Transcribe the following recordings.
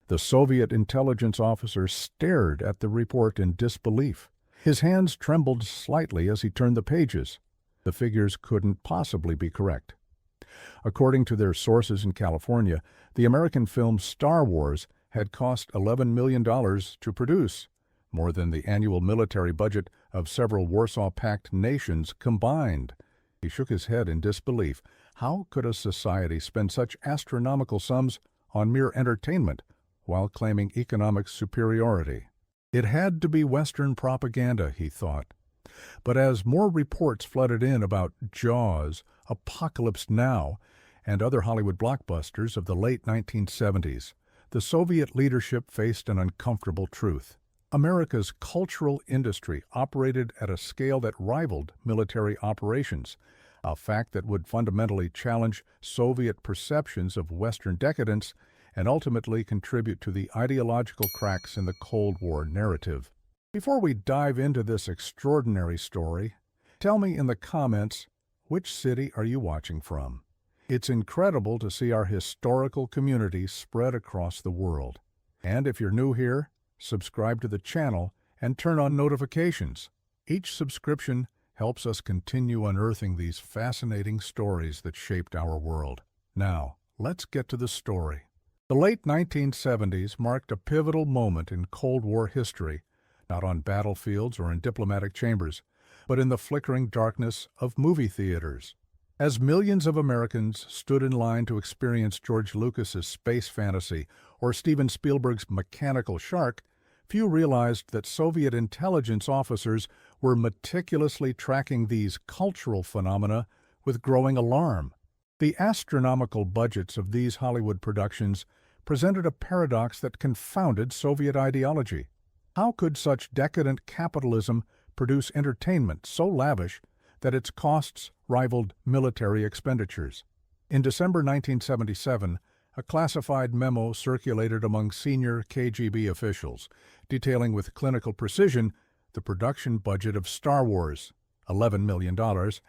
The Soviet intelligence officer stared at the report in disbelief. His hands trembled slightly as he turned the pages. The figures couldn't possibly be correct. According to their sources in California, the American film Star Wars had cost $11 million to produce, more than the annual military budget of several Warsaw Pact nations combined. He shook his head in disbelief. How could a society spend such astronomical sums on mere entertainment while claiming economic superiority? It had to be Western propaganda, he thought. But as more reports flooded in about Jaws, Apocalypse Now, and other Hollywood blockbusters of the late 1970s, the Soviet leadership faced an uncomfortable truth. America's cultural industry operated at a scale that rivaled military operations, a fact that would fundamentally challenge Soviet perceptions of Western decadence and ultimately contribute to the ideological cracks in the Cold War narrative. Before we dive into this extraordinary story, tell me in the comments, which city are you watching from? It's incredible to see our historical community spread across the world. And if you're new here, subscribe to the channel and turn on notifications. Each subscription helps us continue unearthing these fascinating stories that shaped our world. Now, let's get to the story. The late 1970s marked a pivotal moment in Cold War history, not on battlefields or in diplomatic chambers, but in the flickering darkness of movie theaters. As millions of Americans stood in line to experience George Lucas's space fantasy or Steven Spielberg's Mechanical Shark, few realized that Soviet intelligence officers were meticulously tracking these cultural phenomena with growing alarm. The astronomical budgets of these Hollywood productions presented a paradox that confounded Soviet ideology. How could such decadent capitalism produce entertainment so lavish that its costs rivaled military expenditures? In December 1977, a classified memo circulated among senior KGB officials, detailing with clinical precision the production budget of Star Wars, $11 million,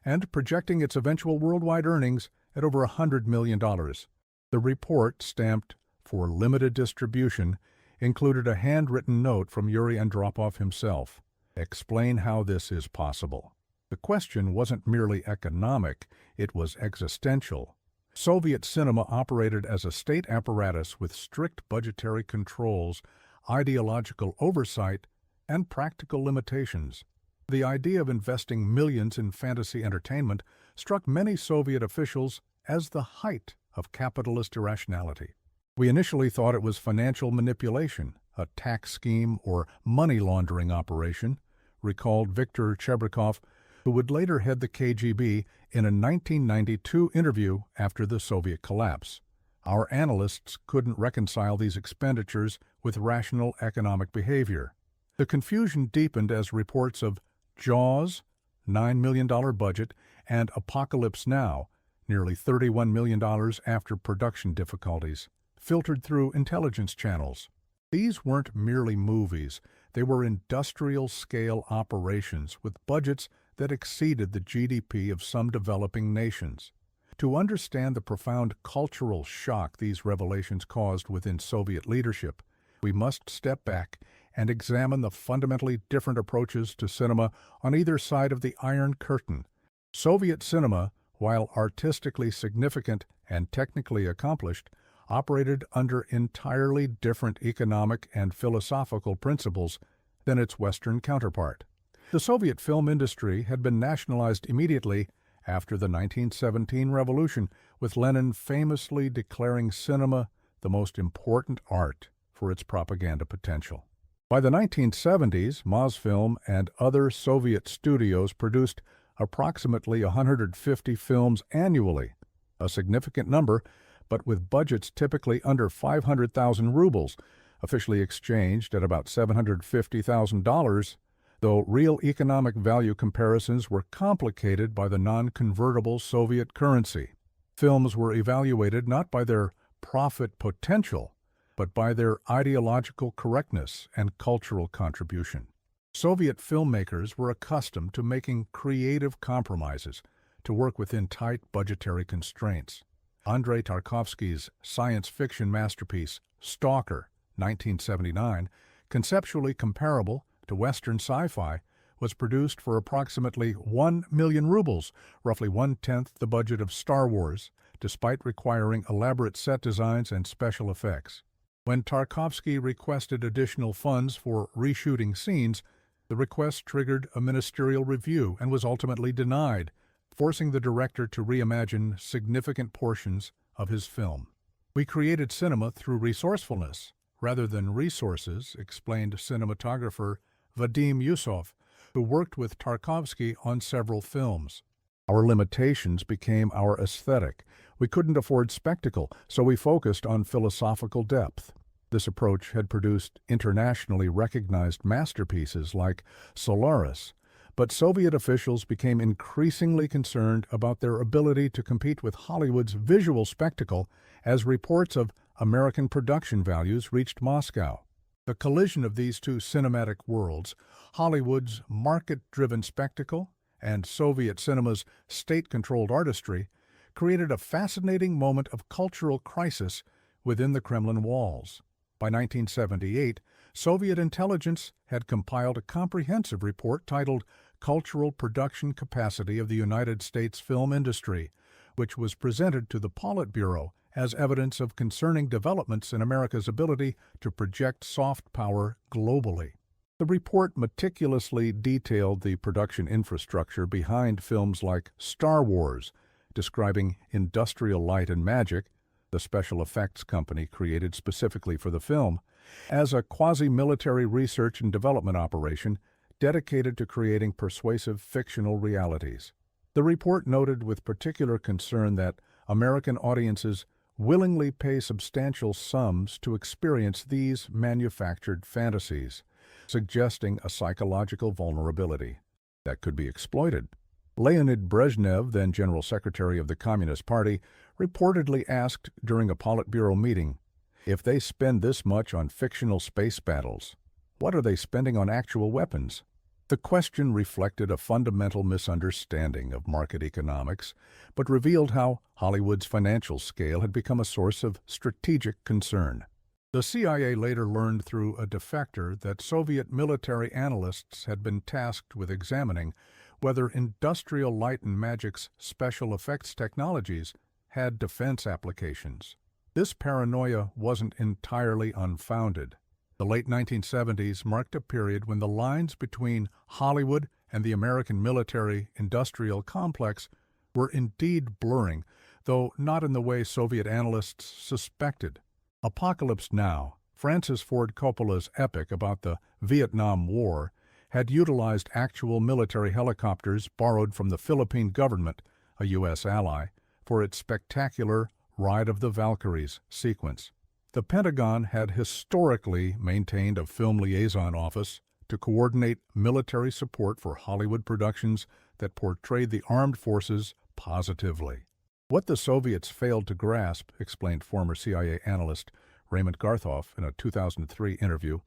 and projecting its eventual worldwide earnings at over $100 million. The report, stamped for limited distribution, included a handwritten note from Yuri Andropov himself. Explain how this is possible. The question wasn't merely economic, it was existential. Soviet cinema operated as a state apparatus with strict budgetary controls, ideological oversight, and practical limitations. The idea of investing millions in fantasy entertainment struck many Soviet officials as the height of capitalist irrationality. We initially thought it was financial manipulation, a tax scheme or money laundering operation, recalled Viktor Chebrikov, who would later head the KGB in a 1992 interview after the Soviet collapse. Our analysts couldn't reconcile these expenditures with rational economic behavior. The confusion deepened as reports of Jaws, $9 million budget, and Apocalypse Now, nearly $31 million after production difficulties, filtered through intelligence channels. These weren't merely movies, they were industrial-scale operations with budgets that exceeded the GDP of some developing nations. To understand the profound cultural shock these revelations caused within Soviet leadership, we must step back and examine the fundamentally different approaches to cinema on either side of the Iron Curtain. Soviet cinema, while artistically significant and technically accomplished, operated under entirely different economic and philosophical principles than its Western counterpart. The Soviet film industry had been nationalized immediately after the 1917 revolution, with Lenin famously declaring cinema the most important art for its propaganda potential. By the 1970s, Mosfilm and other Soviet studios produced approximately 150 films annually, a significant number, but with budgets typically under 500,000 rubles, officially exchanged at about $750,000, though real economic value comparisons were complicated by the non-convertible Soviet currency. Films were evaluated not by their profit potential, but by their ideological correctness and cultural contribution. Soviet filmmakers were accustomed to making creative compromises to work within tight budgetary constraints. Andrei Tarkovsky's science fiction masterpiece, Stalker, 1979, conceptually comparable to Western sci-fi, was produced for approximately 1 million rubles, roughly one-tenth the budget of Star Wars, despite requiring elaborate set designs and special effects. When Tarkovsky requested additional funds for reshooting scenes, the request triggered a ministerial review and was ultimately denied, forcing the director to reimagine significant portions of his film. "We created cinema through resourcefulness rather than resources," explained cinematographer Vadim Yusov, who worked with Tarkovsky on several films. "Our limitations became our aesthetic. We couldn't afford spectacle, so we focused on philosophical depth." This approach had produced internationally recognized masterpieces like Solaris, but Soviet officials became increasingly concerned about their ability to compete with Hollywood's visual spectacle as reports of American production values reached Moscow. The collision of these two cinematic worlds, Hollywood's market-driven spectacle and Soviet cinema's state-controlled artistry, created a fascinating moment of cultural crisis within the Kremlin walls. By 1978, Soviet intelligence had compiled a comprehensive report titled Cultural Production Capacity of the United States Film Industry, which was presented to the Politburo as evidence of concerning developments in America's ability to project soft power globally. The report meticulously detailed the production infrastructure behind films like Star Wars, describing Industrial Light and Magic, the special effects company created specifically for the film, as a quasi-military research and development operation dedicated to creating persuasive fictional realities. The report noted with particular concern that American audiences willingly pay substantial sums to experience these manufactured fantasies, suggesting a psychological vulnerability that could be exploited. Leonid Brezhnev, then General Secretary of the Communist Party, reportedly asked during a Politburo meeting, "If they spend this much on fictional space battles, what are they spending on actual weapons?" The question reflected a fundamental misunderstanding of market economics, but revealed how Hollywood's financial scale had become a source of strategic concern. The CIA later learned through a defector that Soviet military analysts had been tasked with examining whether Industrial Light and Magic's special effects technologies had defense applications. This paranoia wasn't entirely unfounded. The late 1970s marked a period when the lines between Hollywood and the American military-industrial complex were indeed blurring, though not in the way Soviet analysts suspected. Apocalypse Now, Francis Ford Coppola's epic about the Vietnam War, had utilized actual military helicopters borrowed from the Philippine government, a U.S. ally, for its spectacular Ride of the Valkyries sequence. The Pentagon had historically maintained a film liaison office to coordinate military support for Hollywood productions that portrayed the armed forces positively. What the Soviets failed to grasp, explained former CIA analyst Raymond Garthoff in a 2003 interview,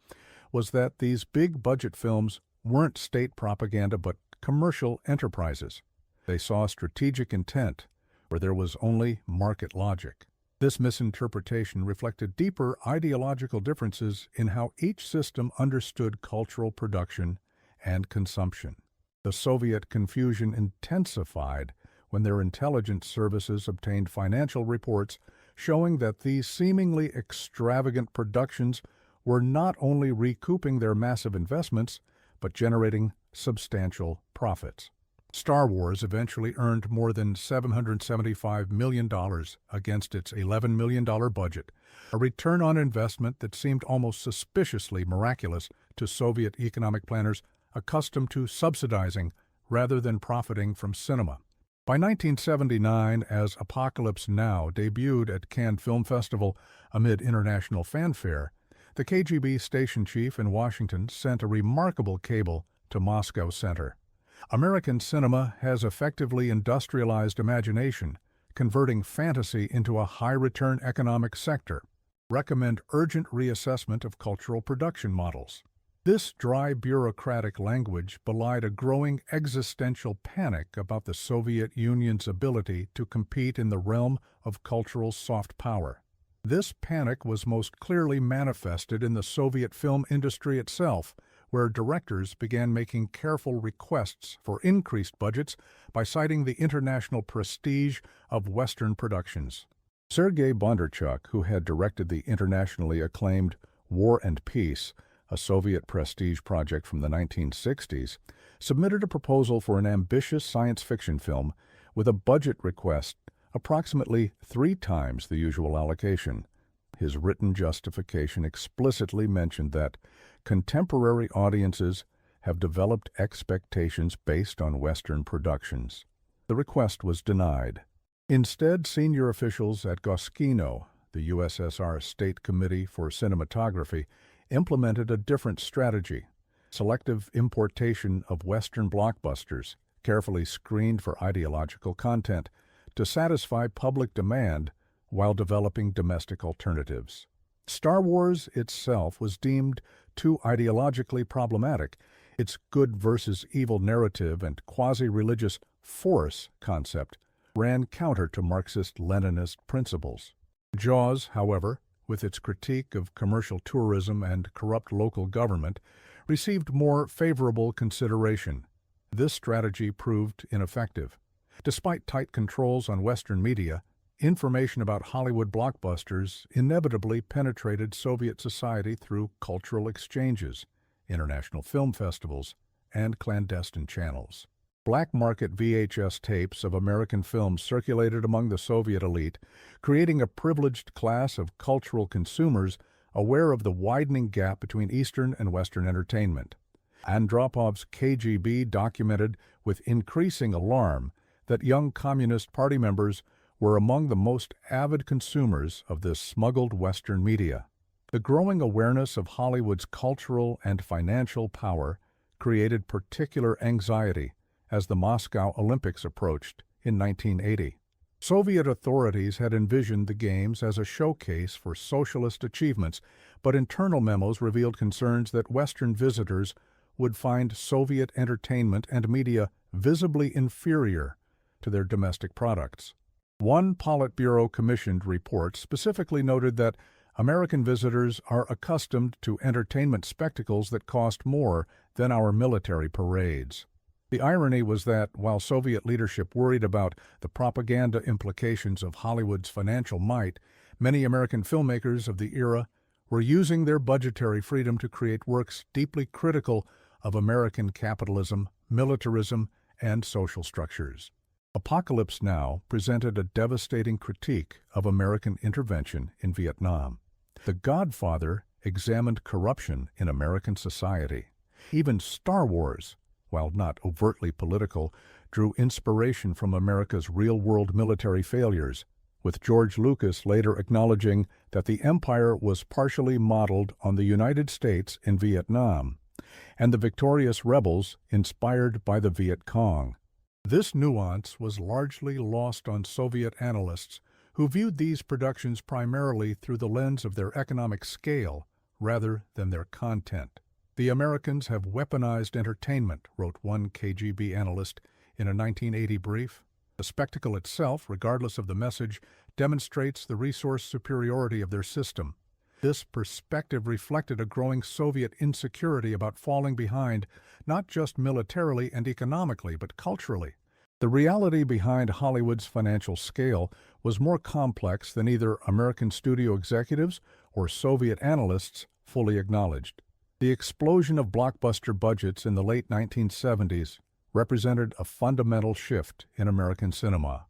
was that these big-budget films weren't state propaganda but commercial enterprises. They saw strategic intent where there was only market logic. This misinterpretation reflected deeper ideological differences in how each system understood cultural production and consumption. The Soviet confusion intensified when their intelligence services obtained financial reports showing that these seemingly extravagant productions were not only recouping their massive investments, but generating substantial profits. Star Wars eventually earned more than $775 million against its $11 million budget, a return on investment that seemed almost suspiciously miraculous to Soviet economic planners accustomed to subsidizing rather than profiting from cinema. By 1979, as Apocalypse Now debuted at Cannes Film Festival amid international fanfare, the KGB station chief in Washington sent a remarkable cable to Moscow Center. American cinema has effectively industrialized imagination, converting fantasy into a high-return economic sector. Recommend urgent reassessment of cultural production models. This dry bureaucratic language belied a growing existential panic about the Soviet Union's ability to compete in the realm of cultural soft power. This panic was most clearly manifested in the Soviet film industry itself, where directors began making careful requests for increased budgets by citing the international prestige of Western productions. Sergei Bondarchuk, who had directed the internationally acclaimed War and Peace, a Soviet prestige project from the 1960s, submitted a proposal for an ambitious science fiction film with a budget request approximately 3 times the usual allocation. His written justification explicitly mentioned that contemporary audiences have developed expectations based on Western productions. The request was denied. Instead, senior officials at Goskino, the USSR State Committee for Cinematography, implemented a different strategy: selective importation of Western blockbusters, carefully screened for ideological content, to satisfy public demand while developing domestic alternatives. Star Wars itself was deemed too ideologically problematic. Its good versus evil narrative and quasi-religious force concept ran counter to Marxist-Leninist principles. Jaws, however, with its critique of commercial tourism and corrupt local government, received more favorable consideration. This strategy proved ineffective. Despite tight controls on Western media, information about Hollywood blockbusters inevitably penetrated Soviet society through cultural exchanges, international film festivals, and clandestine channels. Black market VHS tapes of American films circulated among the Soviet elite, creating a privileged class of cultural consumers aware of the widening gap between Eastern and Western entertainment. Andropov's KGB documented with increasing alarm that young Communist Party members were among the most avid consumers of this smuggled Western media. The growing awareness of Hollywood's cultural and financial power created particular anxiety as the Moscow Olympics approached in 1980. Soviet authorities had envisioned the Games as a showcase for socialist achievements, but internal memos revealed concerns that Western visitors would find Soviet entertainment and media visibly inferior to their domestic products. One Politburo-commissioned report specifically noted that American visitors are accustomed to entertainment spectacles that cost more than our military parades. The irony was that, while Soviet leadership worried about the propaganda implications of Hollywood's financial might, many American filmmakers of the era were using their budgetary freedom to create works deeply critical of American capitalism, militarism, and social structures. Apocalypse Now presented a devastating critique of American intervention in Vietnam. The Godfather examined corruption in American society. Even Star Wars, while not overtly political, drew inspiration from America's real-world military failures, with George Lucas later acknowledging that the empire was partially modeled on the United States in Vietnam, and the victorious rebels inspired by the Viet Cong. This nuance was largely lost on Soviet analysts who viewed these productions primarily through the lens of their economic scale rather than their content. "The Americans have weaponized entertainment," wrote one KGB analyst in a 1980 brief. The spectacle itself, regardless of the message, demonstrates the resource superiority of their system. This perspective reflected a growing Soviet insecurity about falling behind, not just militarily and economically, but culturally. The reality behind Hollywood's financial scale was more complex than either American studio executives or Soviet analysts fully acknowledged. The explosion of blockbuster budgets in the late 1970s represented a fundamental shift in American cinema.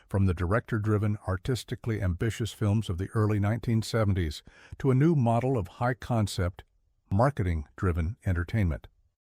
From the director-driven, artistically ambitious films of the early 1970s to a new model of high-concept, marketing-driven entertainment.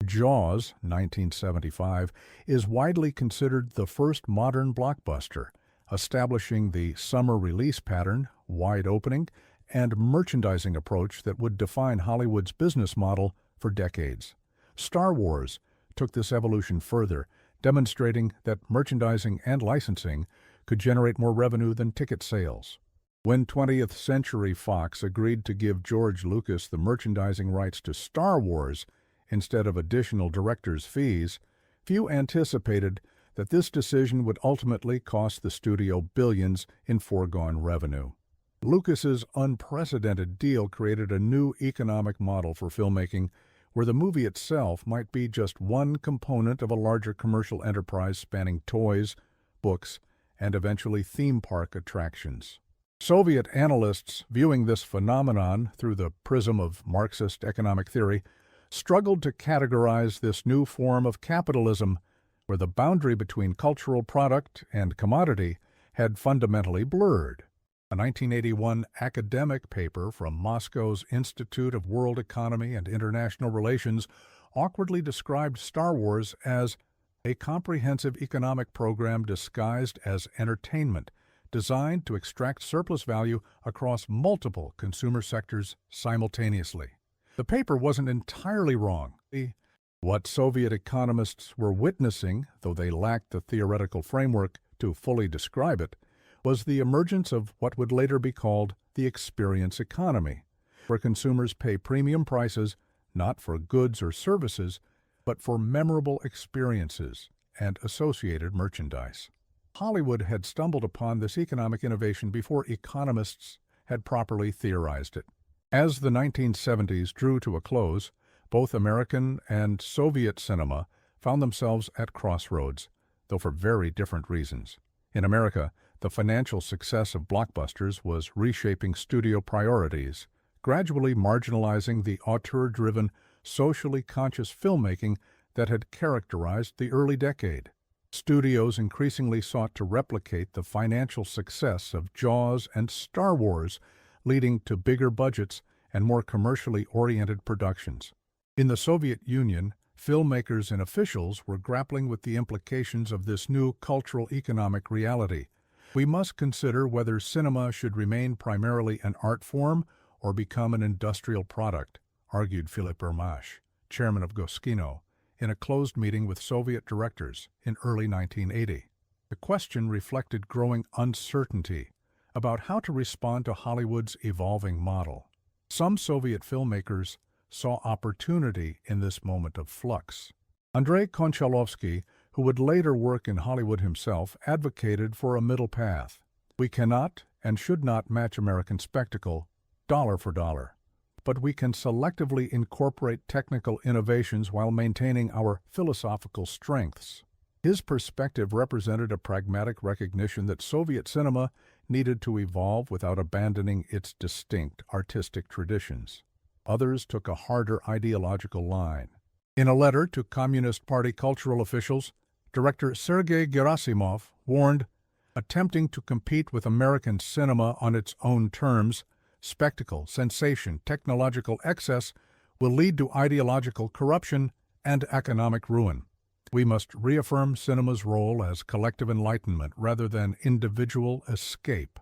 Jaws, 1975, is widely considered the first modern blockbuster, establishing the summer release pattern, wide opening, and merchandising approach that would define Hollywood's business model for decades. Star Wars took this evolution further, demonstrating that merchandising and licensing could generate more revenue than ticket sales. When 20th Century Fox agreed to give George Lucas the merchandising rights to Star Wars instead of additional directors' fees, few anticipated that this decision would ultimately cost the studio billions in foregone revenue. Lucas's unprecedented deal created a new economic model for filmmaking where the movie itself might be just one component of a larger commercial enterprise spanning toys, books, and eventually theme park attractions. Soviet analysts, viewing this phenomenon through the prism of Marxist economic theory, struggled to categorize this new form of capitalism where the boundary between cultural product and commodity had fundamentally blurred. A 1981 academic paper from Moscow's Institute of World Economy and International Relations awkwardly described Star Wars as a comprehensive economic program disguised as entertainment, designed to extract surplus value across multiple consumer sectors simultaneously. The paper wasn't entirely wrong. What Soviet economists were witnessing, though they lacked the theoretical framework to fully describe it, was the emergence of what would later be called the experience economy, where consumers pay premium prices not for goods or services, but for memorable experiences and associated merchandise. Hollywood had stumbled upon this economic innovation before economists had properly theorized it. As the 1970s drew to a close, both American and Soviet cinema found themselves at crossroads, though for very different reasons. In America, the financial success of blockbusters was reshaping studio priorities, gradually marginalizing the auteur-driven, socially conscious filmmaking that had characterized the early decade. Studios increasingly sought to replicate the financial success of Jaws and Star Wars, leading to bigger budgets and more commercially oriented productions. In the Soviet Union, filmmakers and officials were grappling with the implications of this new cultural economic reality. We must consider whether cinema should remain primarily an art form or become an industrial product, argued Philip Ermash, chairman of Goskino, in a closed meeting with Soviet directors in early 1980. The question reflected growing uncertainty about how to respond to Hollywood's evolving model. Some Soviet filmmakers saw opportunity in this moment of flux. Andrei Konchalovsky, who would later work in Hollywood himself, advocated for a middle path. We cannot and should not match American spectacle, dollar for dollar, but we can selectively incorporate technical innovations while maintaining our philosophical strengths. His perspective represented a pragmatic recognition that Soviet cinema needed to evolve without abandoning its distinct artistic traditions. Others took a harder ideological line. In a letter to Communist Party cultural officials, director Sergei Gerasimov warned, attempting to compete with American cinema on its own terms, spectacle, sensation, technological excess will lead to ideological corruption and economic ruin. We must reaffirm cinema's role as collective enlightenment rather than individual escape.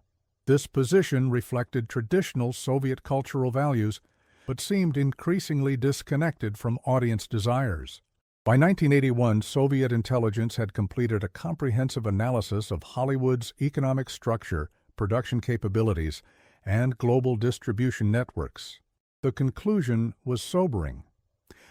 This position reflected traditional Soviet cultural values, but seemed increasingly disconnected from audience desires. By 1981, Soviet intelligence had completed a comprehensive analysis of Hollywood's economic structure, production capabilities, and global distribution networks. The conclusion was sobering.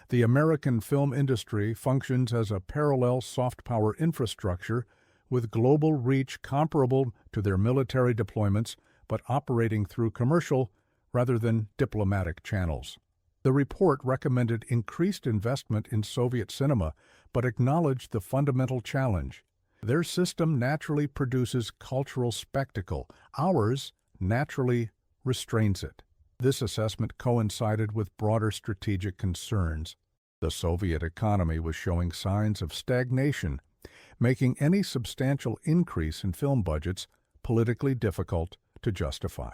The American film industry functions as a parallel soft power infrastructure with global reach comparable to their military deployments, but operating through commercial rather than diplomatic channels. The report recommended increased investment in Soviet cinema, but acknowledged the fundamental challenge. Their system naturally produces cultural spectacle. Ours naturally restrains it. This assessment coincided with broader strategic concerns. The Soviet economy was showing signs of stagnation, making any substantial increase in film budgets politically difficult to justify.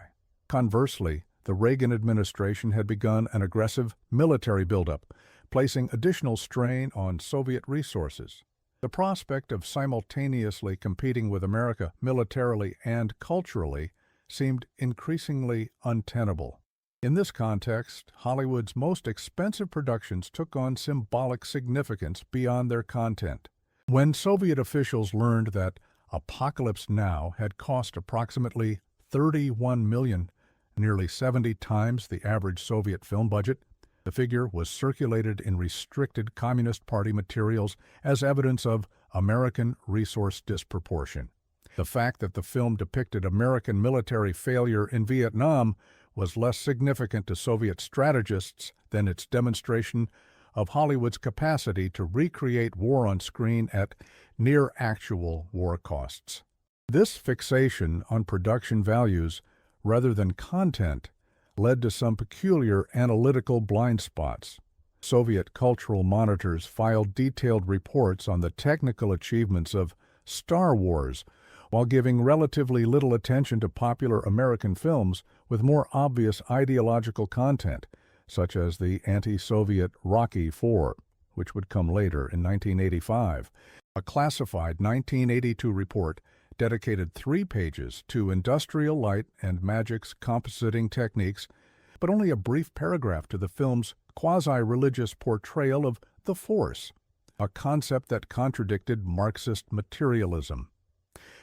Conversely, the Reagan administration had begun an aggressive military buildup, placing additional strain on Soviet resources. The prospect of simultaneously competing with America militarily and culturally seemed increasingly untenable. In this context, Hollywood's most expensive productions took on symbolic significance beyond their content. When Soviet officials learned that Apocalypse Now had cost approximately $31 million, nearly 70 times the average Soviet film budget, the figure was circulated in restricted Communist Party materials as evidence of American resource disproportion. The fact that the film depicted American military failure in Vietnam was less significant to Soviet strategists than its demonstration of Hollywood's capacity to recreate war on screen at near-actual war costs. This fixation on production values rather than content led to some peculiar analytical blind spots. Soviet cultural monitors filed detailed reports on the technical achievements of Star Wars, while giving relatively little attention to popular American films with more obvious ideological content, such as the anti-Soviet Rocky IV, which would come later in 1985. A classified 1982 report dedicated 3 pages to industrial light and magic's compositing techniques, but only a brief paragraph to the film's quasi-religious portrayal of the Force, a concept that contradicted Marxist materialism.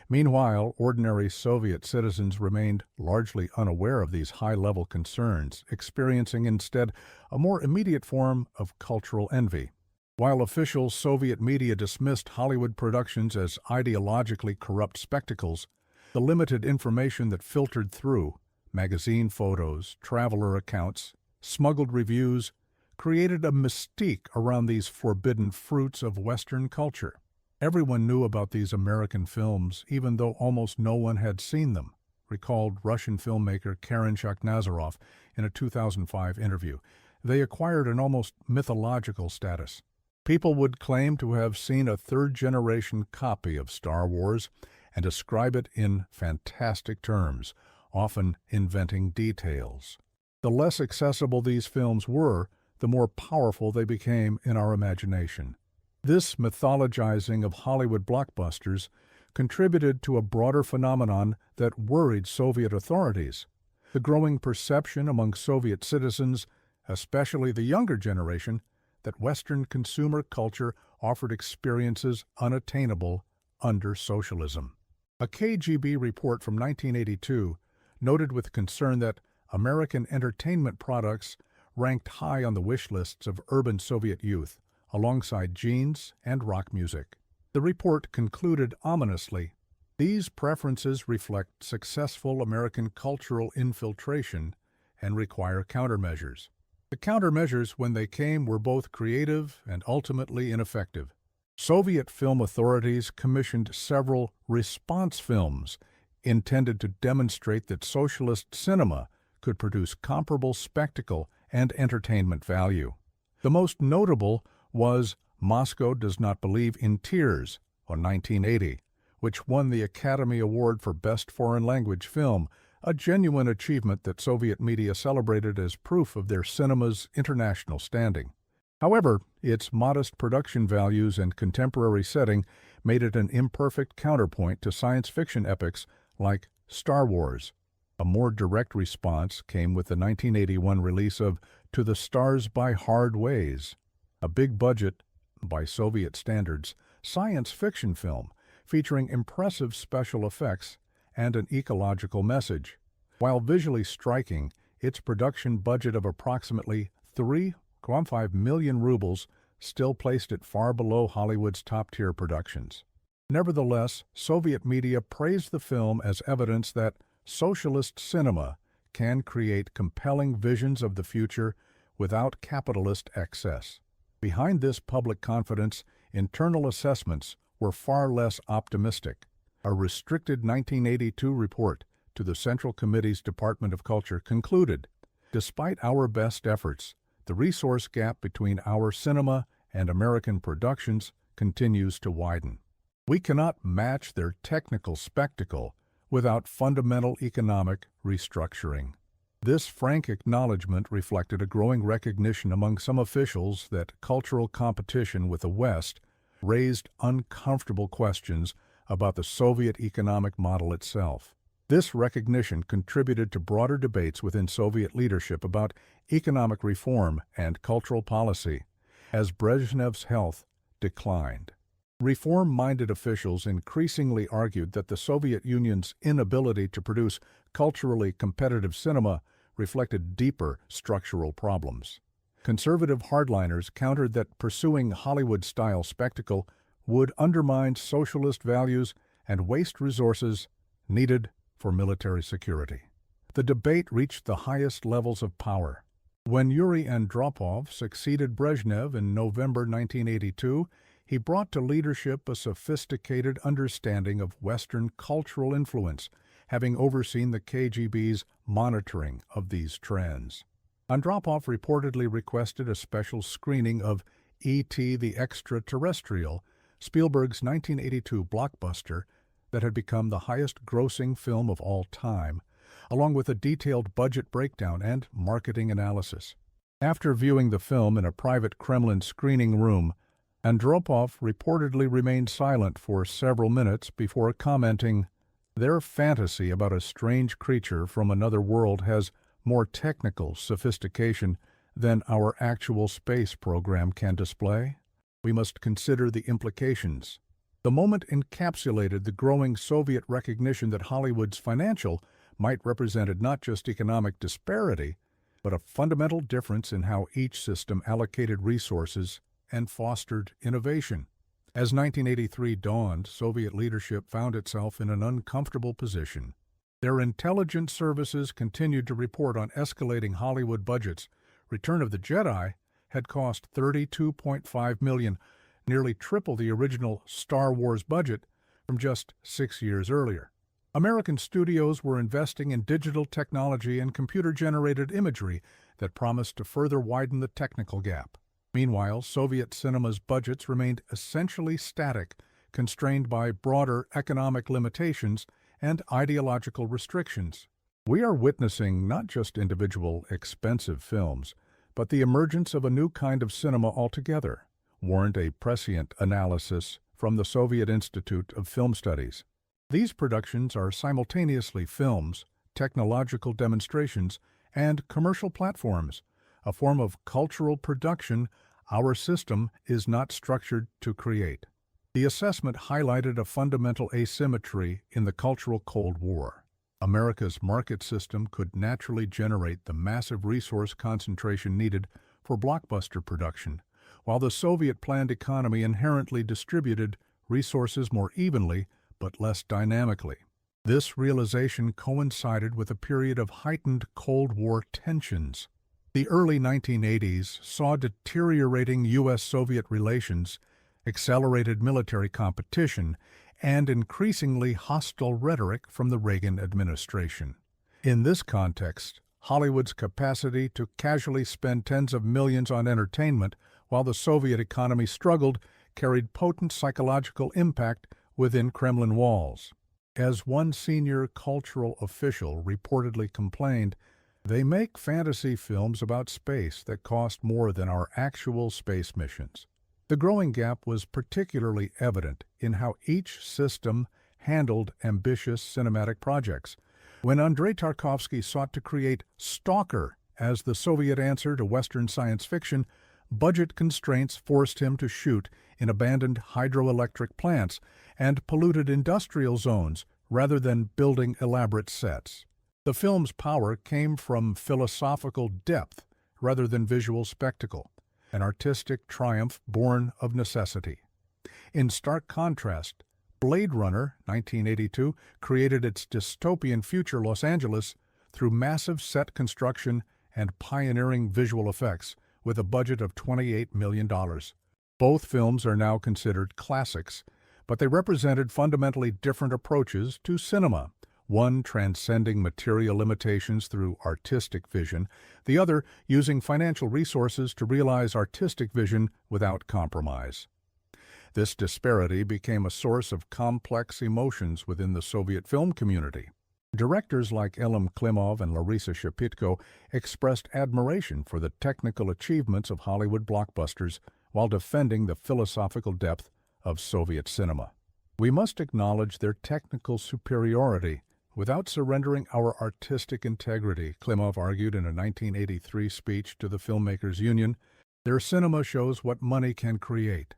Meanwhile, ordinary Soviet citizens remained largely unaware of these high-level concerns, experiencing instead a more immediate form of cultural envy. While official Soviet media dismissed Hollywood productions as ideologically corrupt spectacles, the limited information that filtered through, magazine photos, traveler accounts, smuggled reviews, created a mystique around these forbidden fruits of Western culture. Everyone knew about these American films, even though almost no one had seen them, recalled Russian filmmaker Karen Shakhnazarov in a 2005 interview. They acquired an almost mythological status. People would claim to have seen a third-generation copy of Star Wars and describe it in fantastic terms, often inventing details. The less accessible these films were, the more powerful they became in our imagination. This mythologizing of Hollywood blockbusters contributed to a broader phenomenon that worried Soviet authorities: the growing perception among Soviet citizens, especially the younger generation, that Western consumer culture offered experiences unattainable under socialism. A KGB report from 1982 noted with concern that American entertainment products ranked high on the wish lists of urban Soviet youth, alongside jeans and rock music. The report concluded ominously, "These preferences reflect successful American cultural infiltration and require countermeasures." The countermeasures, when they came, were both creative and ultimately ineffective. Soviet film authorities commissioned several response films intended to demonstrate that socialist cinema could produce comparable spectacle and entertainment value. The most notable was Moscow Does Not Believe in Tears, on 1980, which won the Academy Award for Best Foreign Language Film, a genuine achievement that Soviet media celebrated as proof of their cinema's international standing. However, its modest production values and contemporary setting made it an imperfect counterpoint to science fiction epics like Star Wars. A more direct response came with the 1981 release of To the Stars by Hard Ways, a big-budget, by Soviet standards, science fiction film featuring impressive special effects and an ecological message. While visually striking, its production budget of approximately 3.5 million rubles still placed it far below Hollywood's top-tier productions. Nevertheless, Soviet media praised the film as evidence that socialist cinema can create compelling visions of the future without capitalist excess. Behind this public confidence, internal assessments were far less optimistic. A restricted 1982 report to the Central Committee's Department of Culture concluded, "Despite our best efforts, the resource gap between our cinema and American productions continues to widen. We cannot match their technical spectacle without fundamental economic restructuring." This frank acknowledgment reflected a growing recognition among some officials that cultural competition with the West raised uncomfortable questions about the Soviet economic model itself. This recognition contributed to broader debates within Soviet leadership about economic reform and cultural policy as Brezhnev's health declined. Reform-minded officials increasingly argued that the Soviet Union's inability to produce culturally competitive cinema reflected deeper structural problems. Conservative hardliners countered that pursuing Hollywood-style spectacle would undermine socialist values and waste resources needed for military security. The debate reached the highest levels of power. When Yuri Andropov succeeded Brezhnev in November 1982, he brought to leadership a sophisticated understanding of Western cultural influence, having overseen the KGB's monitoring of these trends. Andropov reportedly requested a special screening of E.T. the Extraterrestrial, Spielberg's 1982 blockbuster that had become the highest-grossing film of all time, along with a detailed budget breakdown and marketing analysis. After viewing the film in a private Kremlin screening room, Andropov reportedly remained silent for several minutes before commenting, "Their fantasy about a strange creature from another world has more technical sophistication than our actual space program can display. We must consider the implications." The moment encapsulated the growing Soviet recognition that Hollywood's financial might represent not just economic disparity, but a fundamental difference in how each system allocated resources and fostered innovation. As 1983 dawned, Soviet leadership found itself in an uncomfortable position. Their intelligence services continued to report on escalating Hollywood budgets. Return of the Jedi had cost $32.5 million, nearly triple the original Star Wars budget from just 6 years earlier. American studios were investing in digital technology and computer-generated imagery that promised to further widen the technical gap. Meanwhile, Soviet cinema's budgets remained essentially static, constrained by broader economic limitations and ideological restrictions. We are witnessing not just individual expensive films, but the emergence of a new kind of cinema altogether, warned a prescient analysis from the Soviet Institute of Film Studies. These productions are simultaneously films, technological demonstrations, and commercial platforms, a form of cultural production our system is not structured to create. The assessment highlighted a fundamental asymmetry in the cultural Cold War. America's market system could naturally generate the massive resource concentration needed for blockbuster production, while the Soviet planned economy inherently distributed resources more evenly but less dynamically. This realization coincided with a period of heightened Cold War tensions. The early 1980s saw deteriorating U.S.-Soviet relations, accelerated military competition, and increasingly hostile rhetoric from the Reagan administration. In this context, Hollywood's capacity to casually spend tens of millions on entertainment while the Soviet economy struggled carried potent psychological impact within Kremlin walls. As one senior cultural official reportedly complained, "They make fantasy films about space that cost more than our actual space missions." The growing gap was particularly evident in how each system handled ambitious cinematic projects. When Andrei Tarkovsky sought to create Stalker as the Soviet answer to Western science fiction, budget constraints forced him to shoot in abandoned hydroelectric plants and polluted industrial zones rather than building elaborate sets. The film's power came from philosophical depth rather than visual spectacle, an artistic triumph born of necessity. In stark contrast, Blade Runner 1982 created its dystopian future Los Angeles through massive set construction and pioneering visual effects with a budget of $28 million. Both films are now considered classics, but they represented fundamentally different approaches to cinema, one transcending material limitations through artistic vision, the other using financial resources to realize artistic vision without compromise. This disparity became a source of complex emotions within the Soviet film community. Directors like Elim Klimov and Larisa Shepitko expressed admiration for the technical achievements of Hollywood blockbusters while defending the philosophical depth of Soviet cinema. We must acknowledge their technical superiority without surrendering our artistic integrity, Klimov argued in a 1983 speech to the Filmmakers Union. Their cinema shows what money can create.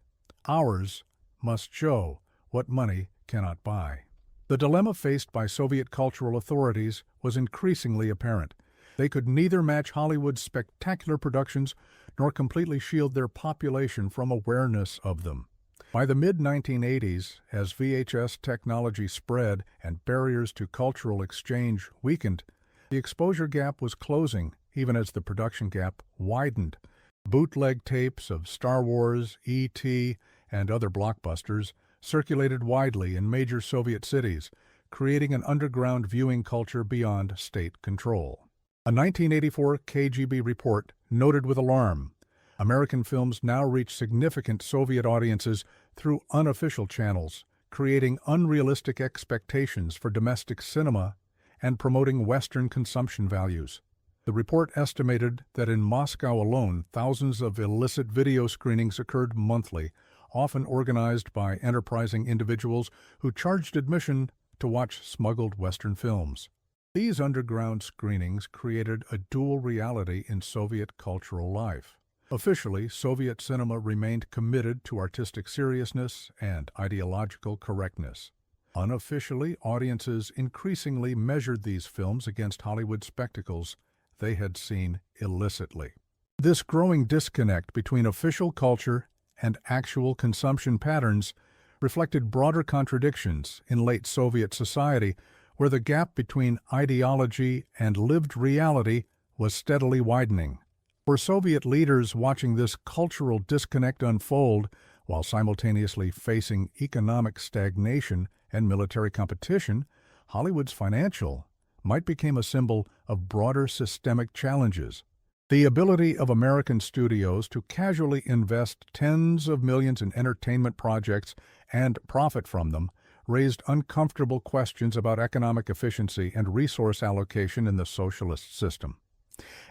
Ours must show what money cannot buy. The dilemma faced by Soviet cultural authorities was increasingly apparent. They could neither match Hollywood's spectacular productions nor completely shield their population from awareness of them. By the mid-1980s, as VHS technology spread and barriers to cultural exchange weakened, the exposure gap was closing, even as the production gap widened. Bootleg tapes of Star Wars, E.T., and other blockbusters circulated widely in major Soviet cities, creating an underground viewing culture beyond state control. A 1984 KGB report noted with alarm, American films now reach significant Soviet audiences through unofficial channels, creating unrealistic expectations for domestic cinema and promoting Western consumption values. The report estimated that in Moscow alone, thousands of illicit video screenings occurred monthly, often organized by enterprising individuals who charged admission to watch smuggled Western films. These underground screenings created a dual reality in Soviet cultural life. Officially, Soviet cinema remained committed to artistic seriousness and ideological correctness. Unofficially, audiences increasingly measured these films against Hollywood spectacles they had seen illicitly. This growing disconnect between official culture and actual consumption patterns reflected broader contradictions in late Soviet society, where the gap between ideology and lived reality was steadily widening. For Soviet leaders watching this cultural disconnect unfold while simultaneously facing economic stagnation and military competition, Hollywood's financial might become a symbol of broader systemic challenges. The ability of American studios to casually invest tens of millions in entertainment projects and profit from them raised uncomfortable questions about economic efficiency and resource allocation in the socialist system.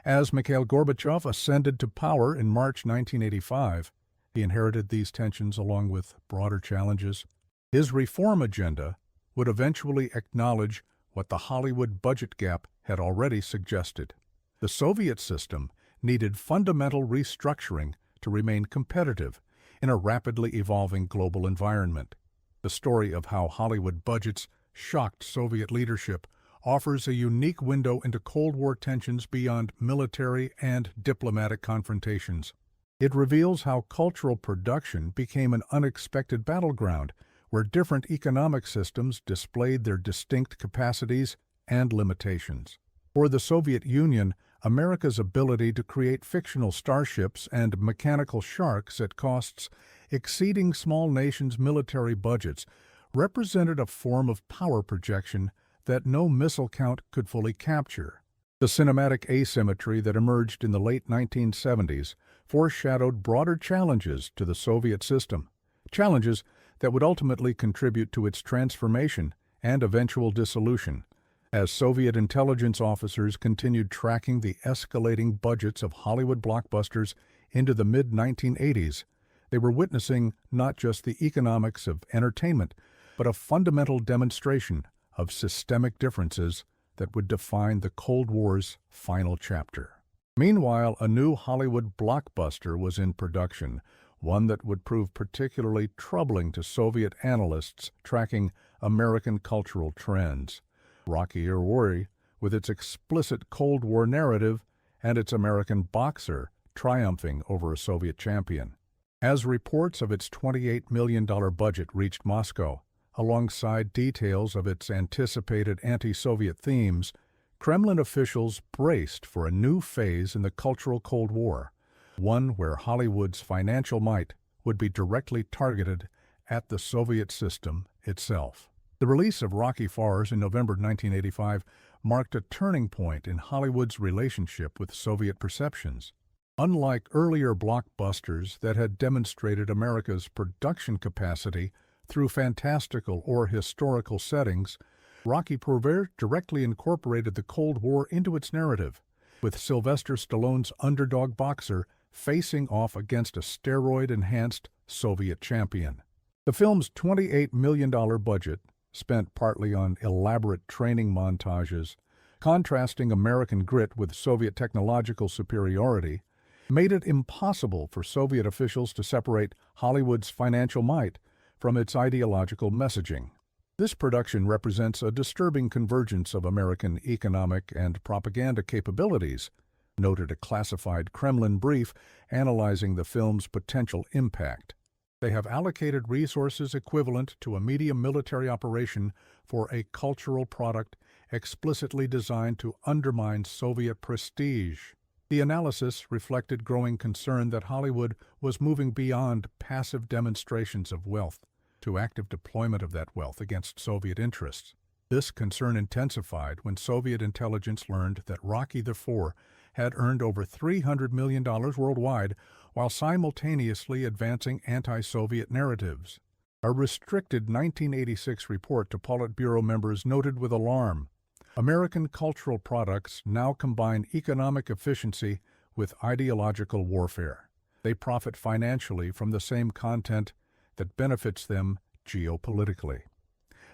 As Mikhail Gorbachev ascended to power in March 1985, he inherited these tensions along with broader challenges. His reform agenda would eventually acknowledge what the Hollywood budget gap had already suggested. The Soviet system needed fundamental restructuring to remain competitive in a rapidly evolving global environment. The story of how Hollywood budgets shocked Soviet leadership offers a unique window into Cold War tensions beyond military and diplomatic confrontations. It reveals how cultural production became an unexpected battleground where different economic systems displayed their distinct capacities and limitations. For the Soviet Union, America's ability to create fictional starships and mechanical sharks at costs exceeding small nations' military budgets represented a form of power projection that no missile count could fully capture. The cinematic asymmetry that emerged in the late 1970s foreshadowed broader challenges to the Soviet system, challenges that would ultimately contribute to its transformation and eventual dissolution. As Soviet intelligence officers continued tracking the escalating budgets of Hollywood blockbusters into the mid-1980s, they were witnessing not just the economics of entertainment, but a fundamental demonstration of systemic differences that would define the Cold War's final chapter. Meanwhile, a new Hollywood blockbuster was in production, one that would prove particularly troubling to Soviet analysts tracking American cultural trends. Rocky Horror, with its explicit Cold War narrative and its American boxer triumphing over a Soviet champion. As reports of its $28 million budget reached Moscow, alongside details of its anticipated anti-Soviet themes, Kremlin officials braced for a new phase in the cultural Cold War, one where Hollywood's financial might would be directly targeted at the Soviet system itself. The release of Rocky IV in November 1985 marked a turning point in Hollywood's relationship with Soviet perceptions. Unlike earlier blockbusters that had demonstrated America's production capacity through fantastical or historical settings, Rocky IV directly incorporated the Cold War into its narrative, with Sylvester Stallone's underdog boxer facing off against a steroid-enhanced Soviet champion. The film's $28 million budget, spent partly on elaborate training montages, contrasting American grit with Soviet technological superiority, made it impossible for Soviet officials to separate Hollywood's financial might from its ideological messaging. This production represents a disturbing convergence of American economic and propaganda capabilities, noted a classified Kremlin brief analyzing the film's potential impact. They have allocated resources equivalent to a medium military operation for a cultural product explicitly designed to undermine Soviet prestige. The analysis reflected growing concern that Hollywood was moving beyond passive demonstrations of wealth to active deployment of that wealth against Soviet interests. This concern intensified when Soviet intelligence learned that Rocky IV had earned over $300 million worldwide while simultaneously advancing anti-Soviet narratives. A restricted 1986 report to Politburo members noted with alarm, American cultural products now combine economic efficiency with ideological warfare. They profit financially from the same content that benefits them geopolitically.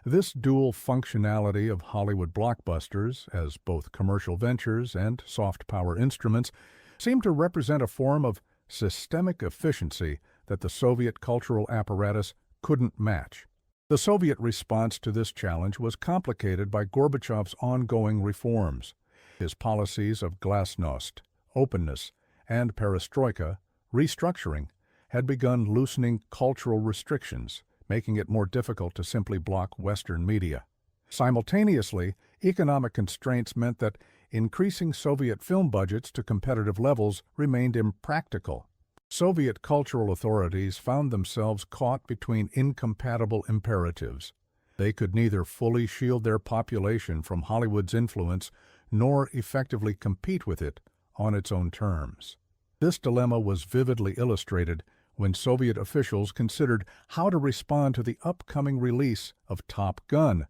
This dual functionality of Hollywood blockbusters, as both commercial ventures and soft power instruments, seemed to represent a form of systemic efficiency that the Soviet cultural apparatus couldn't match. The Soviet response to this challenge was complicated by Gorbachev's ongoing reforms. His policies of glasnost, openness, and perestroika, restructuring, had begun loosening cultural restrictions, making it more difficult to simply block Western media. Simultaneously, economic constraints meant that increasing Soviet film budgets to competitive levels remained impractical. Soviet cultural authorities found themselves caught between incompatible imperatives. They could neither fully shield their population from Hollywood's influence nor effectively compete with it on its own terms. This dilemma was vividly illustrated when Soviet officials considered how to respond to the upcoming release of Top Gun,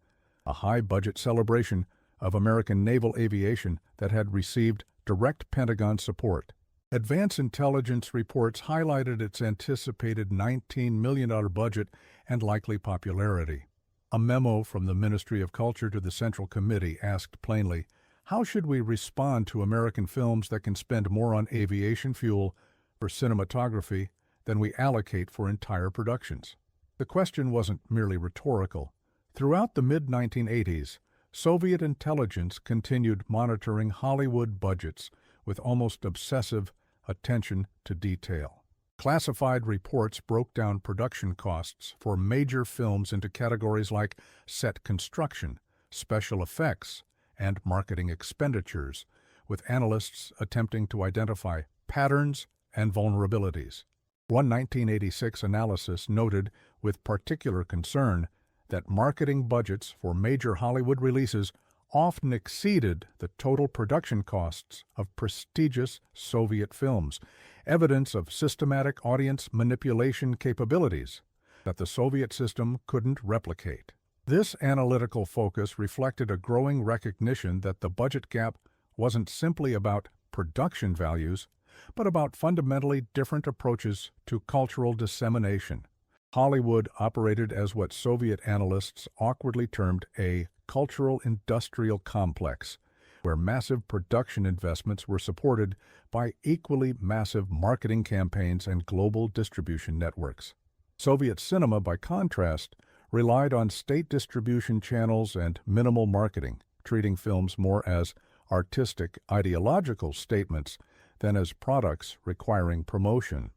a high-budget celebration of American naval aviation that had received direct Pentagon support. Advance intelligence reports highlighted its anticipated $19 million budget and likely popularity. A memo from the Ministry of Culture to the Central Committee asked plainly, how should we respond to American films that can spend more on aviation fuel for cinematography than we allocate for entire productions? The question wasn't merely rhetorical. Throughout the mid-1980s, Soviet intelligence continued monitoring Hollywood budgets with almost obsessive attention to detail. Classified reports broke down production costs for major films into categories like set construction, special effects, and marketing expenditures, with analysts attempting to identify patterns and vulnerabilities. One 1986 analysis noted with particular concern that marketing budgets for major Hollywood releases often exceeded the total production costs of prestigious Soviet films, evidence of systematic audience manipulation capabilities that the Soviet system couldn't replicate. This analytical focus reflected a growing recognition that the budget gap wasn't simply about production values, but about fundamentally different approaches to cultural dissemination. Hollywood operated as what Soviet analysts awkwardly termed a cultural industrial complex, where massive production investments were supported by equally massive marketing campaigns and global distribution networks. Soviet cinema, by contrast, relied on state distribution channels and minimal marketing, treating films more as artistic, ideological statements than as products requiring promotion.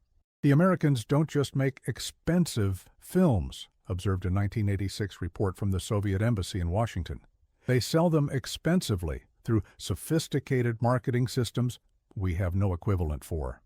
The Americans don't just make expensive films, observed a 1986 report from the Soviet Embassy in Washington. They sell them expensively through sophisticated marketing systems we have no equivalent for.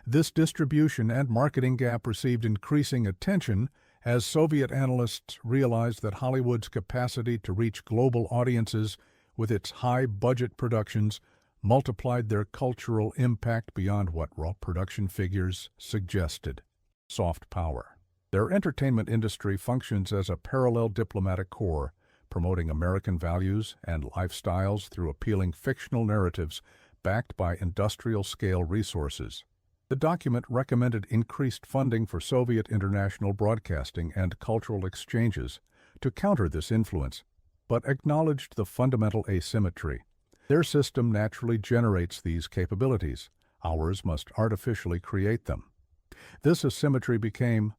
This distribution and marketing gap received increasing attention as Soviet analysts realized that Hollywood's capacity to reach global audiences with its high-budget productions multiplied their cultural impact beyond what raw production figures suggested. Soft power. Their entertainment industry functions as a parallel diplomatic corps, promoting American values and lifestyles through appealing fictional narratives backed by industrial-scale resources. The document recommended increased funding for Soviet international broadcasting and cultural exchanges to counter this influence, but acknowledged the fundamental asymmetry. Their system naturally generates these capabilities. Ours must artificially create them. This asymmetry became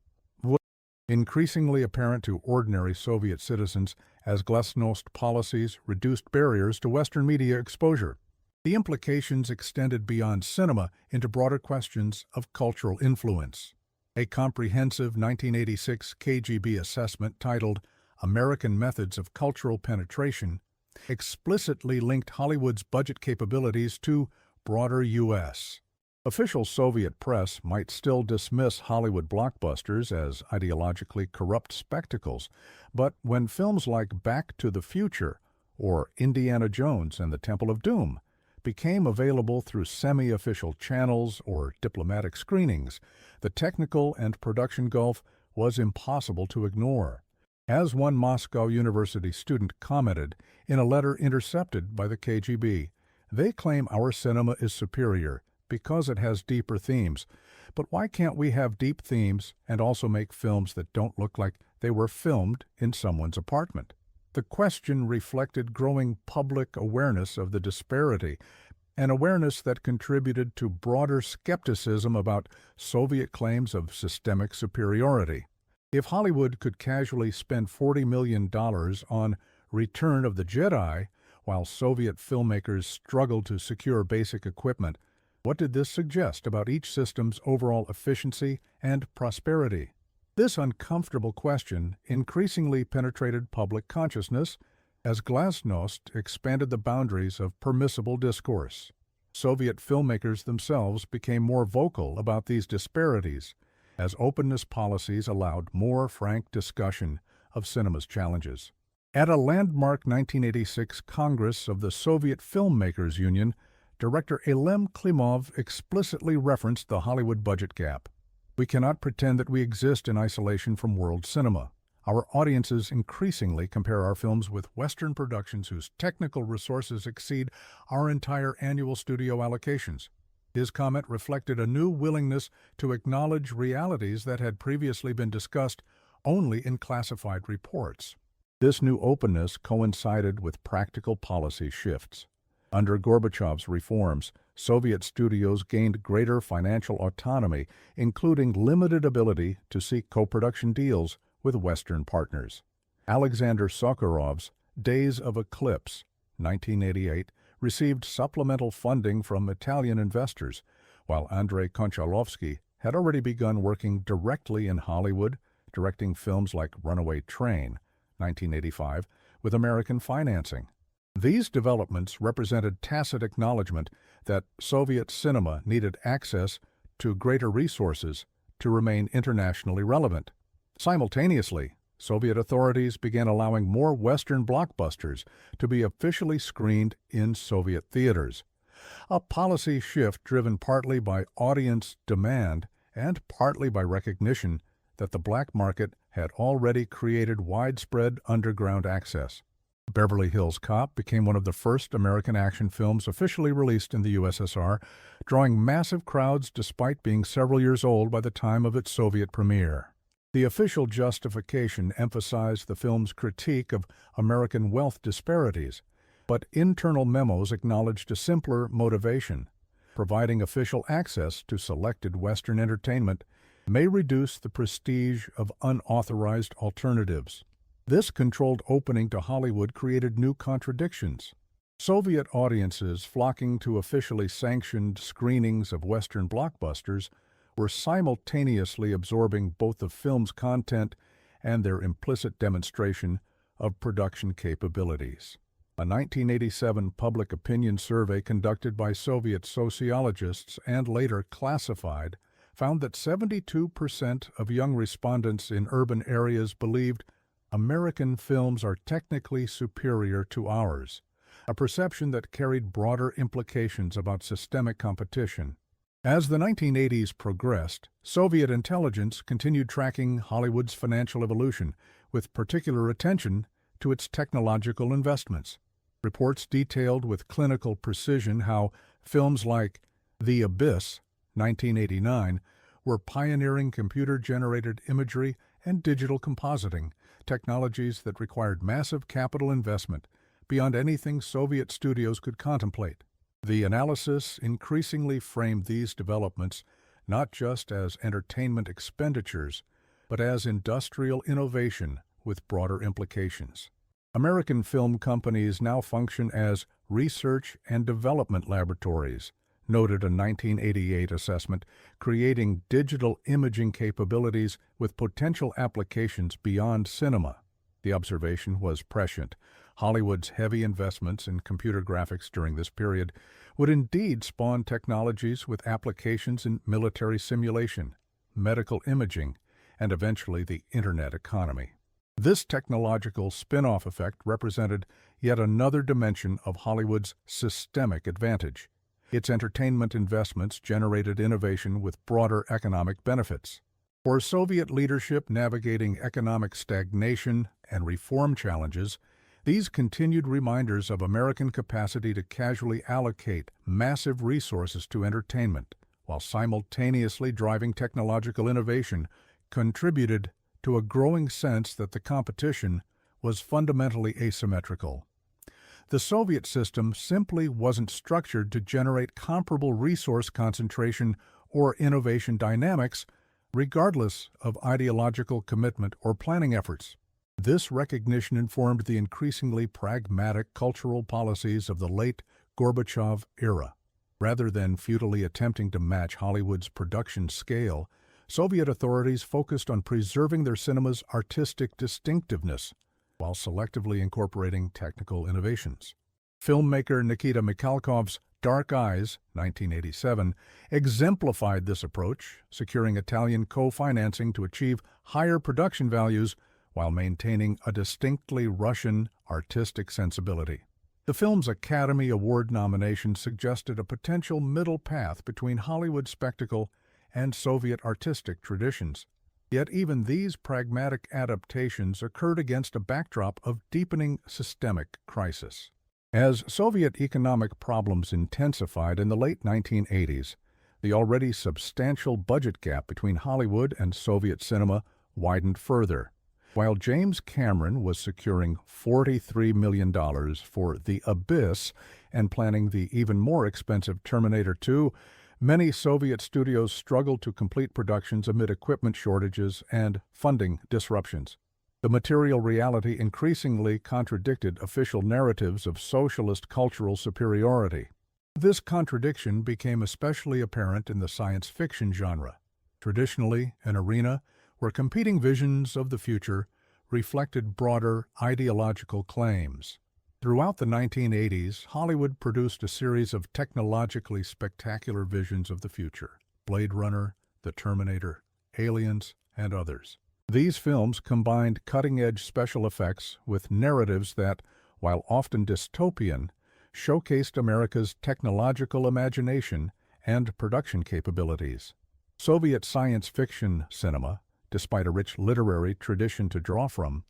increasingly apparent to ordinary Soviet citizens as glasnost policies reduced barriers to Western media exposure. The implications extended beyond cinema into broader questions of cultural influence. A comprehensive 1986 KGB assessment titled American Methods of Cultural Penetration explicitly linked Hollywood's budget capabilities to broader U.S. Official Soviet press might still dismiss Hollywood blockbusters as ideologically corrupt spectacles, but when films like Back to the Future or Indiana Jones and the Temple of Doom became available through semi-official channels or diplomatic screenings, the technical and production gulf was impossible to ignore. As one Moscow University student commented in a letter intercepted by the KGB, "They claim our cinema is superior because it has deeper themes. But why can't we have deep themes and also make films that don't look like they were filmed in someone's apartment?" The question reflected growing public awareness of the disparity, an awareness that contributed to broader skepticism about Soviet claims of systemic superiority. If Hollywood could casually spend $40 million on Return of the Jedi, while Soviet filmmakers struggled to secure basic equipment, what did this suggest about each system's overall efficiency and prosperity? This uncomfortable question increasingly penetrated public consciousness as glasnost expanded the boundaries of permissible discourse. Soviet filmmakers themselves became more vocal about these disparities, as openness policies allowed more frank discussion of cinema's challenges. At a landmark 1986 Congress of the Soviet Filmmakers Union, director Elem Klimov explicitly referenced the Hollywood budget gap. "We cannot pretend that we exist in isolation from world cinema. Our audiences increasingly compare our films with Western productions whose technical resources exceed our entire annual studio allocations." His comment reflected a new willingness to acknowledge realities that had previously been discussed only in classified reports. This new openness coincided with practical policy shifts. Under Gorbachev's reforms, Soviet studios gained greater financial autonomy, including limited ability to seek co-production deals with Western partners. Alexander Sokharov's Days of Eclipse, 1988, received supplemental funding from Italian investors, while Andrei Konchalovsky had already begun working directly in Hollywood, directing films like Runaway Train, 1985, with American financing. These developments represented tacit acknowledgement that Soviet cinema needed access to greater resources to remain internationally relevant. Simultaneously, Soviet authorities began allowing more Western blockbusters to be officially screened in Soviet theaters, a policy shift driven partly by audience demand and partly by recognition that the black market had already created widespread underground access. Beverly Hills Cop became one of the first American action films officially released in the USSR, drawing massive crowds despite being several years old by the time of its Soviet premiere. The official justification emphasized the film's critique of American wealth disparities, but internal memos acknowledged a simpler motivation. Providing official access to selected Western entertainment may reduce the prestige of unauthorized alternatives. This controlled opening to Hollywood created new contradictions. Soviet audiences flocking to officially sanctioned screenings of Western blockbusters were simultaneously absorbing both the film's content and their implicit demonstration of production capabilities. A 1987 public opinion survey conducted by Soviet sociologists and later classified found that 72% of young respondents in urban areas believed American films are technically superior to ours, a perception that carried broader implications about systemic competition. As the 1980s progressed, Soviet intelligence continued tracking Hollywood's financial evolution, with particular attention to its technological investments. Reports detailed with clinical precision how films like The Abyss, 1989, were pioneering computer-generated imagery and digital compositing, technologies that required massive capital investment beyond anything Soviet studios could contemplate. The analysis increasingly framed these developments not just as entertainment expenditures, but as industrial innovation with broader implications. American film companies now function as research and development laboratories, noted a 1988 assessment creating digital imaging capabilities with potential applications beyond cinema. The observation was prescient. Hollywood's heavy investments in computer graphics during this period would indeed spawn technologies with applications in military simulation, medical imaging, and eventually the Internet economy. This technological spin-off effect represented yet another dimension of Hollywood's systemic advantage. Its entertainment investments generated innovation with broader economic benefits. For Soviet leadership navigating economic stagnation and reform challenges, these continued reminders of American capacity to casually allocate massive resources to entertainment, while simultaneously driving technological innovation, contributed to a growing sense that the competition was fundamentally asymmetrical. The Soviet system simply wasn't structured to generate comparable resource concentration or innovation dynamics, regardless of ideological commitment or planning efforts. This recognition informed the increasingly pragmatic cultural policies of the late Gorbachev era. Rather than futilely attempting to match Hollywood's production scale, Soviet authorities focused on preserving their cinema's artistic distinctiveness while selectively incorporating technical innovations. Filmmaker Nikita Mikhalkov's Dark Eyes, 1987, exemplified this approach, securing Italian co-financing to achieve higher production values while maintaining a distinctly Russian artistic sensibility. The film's Academy Award nomination suggested a potential middle path between Hollywood spectacle and Soviet artistic traditions. Yet even these pragmatic adaptations occurred against a backdrop of deepening systemic crisis. As Soviet economic problems intensified in the late 1980s, the already substantial budget gap between Hollywood and Soviet cinema widened further. While James Cameron was securing $43 million for The Abyss and planning the even more expensive Terminator 2, many Soviet studios struggled to complete productions amid equipment shortages and funding disruptions. The material reality increasingly contradicted official narratives of socialist cultural superiority. This contradiction became especially apparent in the science fiction genre, traditionally an arena where competing visions of the future reflected broader ideological claims. Throughout the 1980s, Hollywood produced a series of technologically spectacular visions of the future: Blade Runner, The Terminator, Aliens, and others. These films combined cutting-edge special effects with narratives that, while often dystopian, showcased America's technological imagination and production capabilities. Soviet science fiction cinema, despite a rich literary tradition to draw from,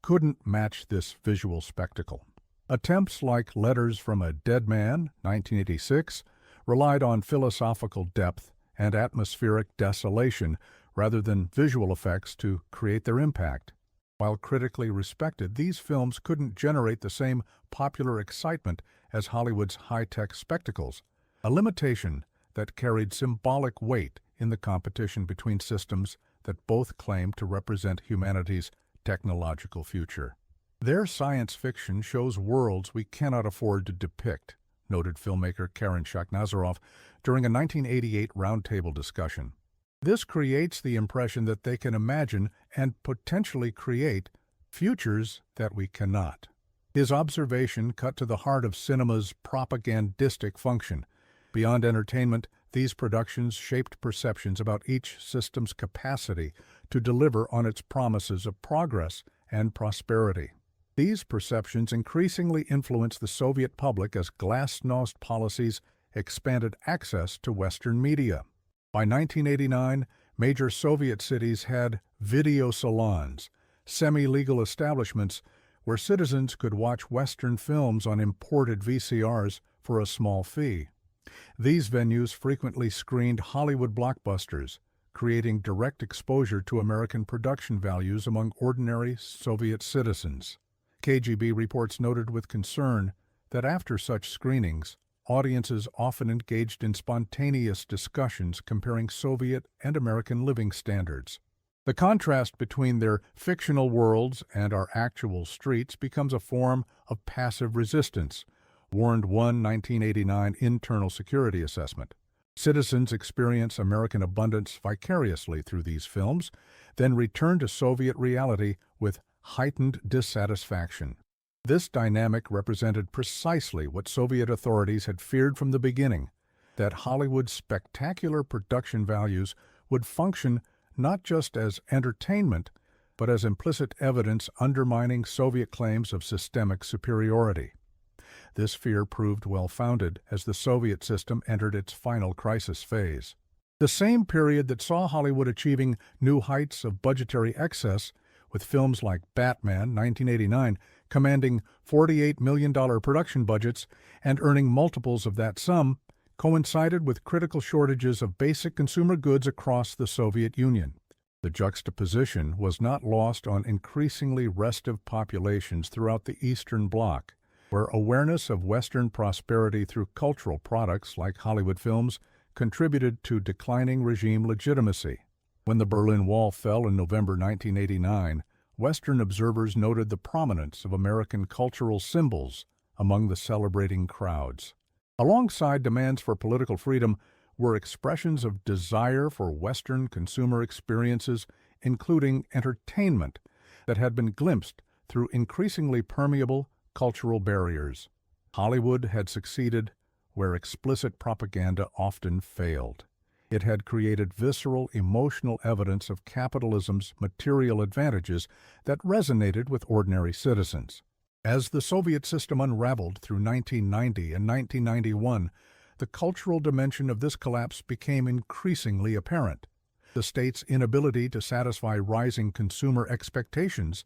couldn't match this visual spectacle. Attempts like Letters from a Dead Man, 1986, relied on philosophical depth and atmospheric desolation rather than visual effects to create their impact. While critically respected, these films couldn't generate the same popular excitement as Hollywood's high-tech spectacles, a limitation that carried symbolic weight in the competition between systems that both claimed to represent humanity's technological future. Their science fiction shows worlds we cannot afford to depict, noted filmmaker Karen Shakhnazarov during a 1988 roundtable discussion. This creates the impression that they can imagine and potentially create futures that we cannot. His observation cut to the heart of cinema's propagandistic function. Beyond entertainment, these productions shaped perceptions about each system's capacity to deliver on its promises of progress and prosperity. These perceptions increasingly influenced the Soviet public as glasnost policies expanded access to Western media. By 1989, major Soviet cities had video salons, semi-legal establishments where citizens could watch Western films on imported VCRs for a small fee. These venues frequently screened Hollywood blockbusters, creating direct exposure to American production values among ordinary Soviet citizens. KGB reports noted with concern that after such screenings, audiences often engaged in spontaneous discussions comparing Soviet and American living standards. The contrast between their fictional worlds and our actual streets becomes a form of passive resistance. warned one 1989 internal security assessment. Citizens experience American abundance vicariously through these films, then return to Soviet reality with heightened dissatisfaction. This dynamic represented precisely what Soviet authorities had feared from the beginning, that Hollywood's spectacular production values would function not just as entertainment, but as implicit evidence undermining Soviet claims of systemic superiority. This fear proved well-founded as the Soviet system entered its final crisis phase. The same period that saw Hollywood achieving new heights of budgetary excess, with films like Batman, 1989, commanding $48 million production budgets and earning multiples of that sum, coincided with critical shortages of basic consumer goods across the Soviet Union. The juxtaposition was not lost on increasingly restive populations throughout the Eastern Bloc, where awareness of Western prosperity through cultural products like Hollywood films contributed to declining regime legitimacy. When the Berlin Wall fell in November 1989, Western observers noted the prominence of American cultural symbols among the celebrating crowds. Alongside demands for political freedom were expressions of desire for Western consumer experiences, including entertainment, that had been glimpsed through increasingly permeable cultural barriers. Hollywood had succeeded where explicit propaganda often failed. It had created visceral, emotional evidence of capitalism's material advantages that resonated with ordinary citizens. As the Soviet system unraveled through 1990 and 1991, the cultural dimension of this collapse became increasingly apparent. The state's inability to satisfy rising consumer expectations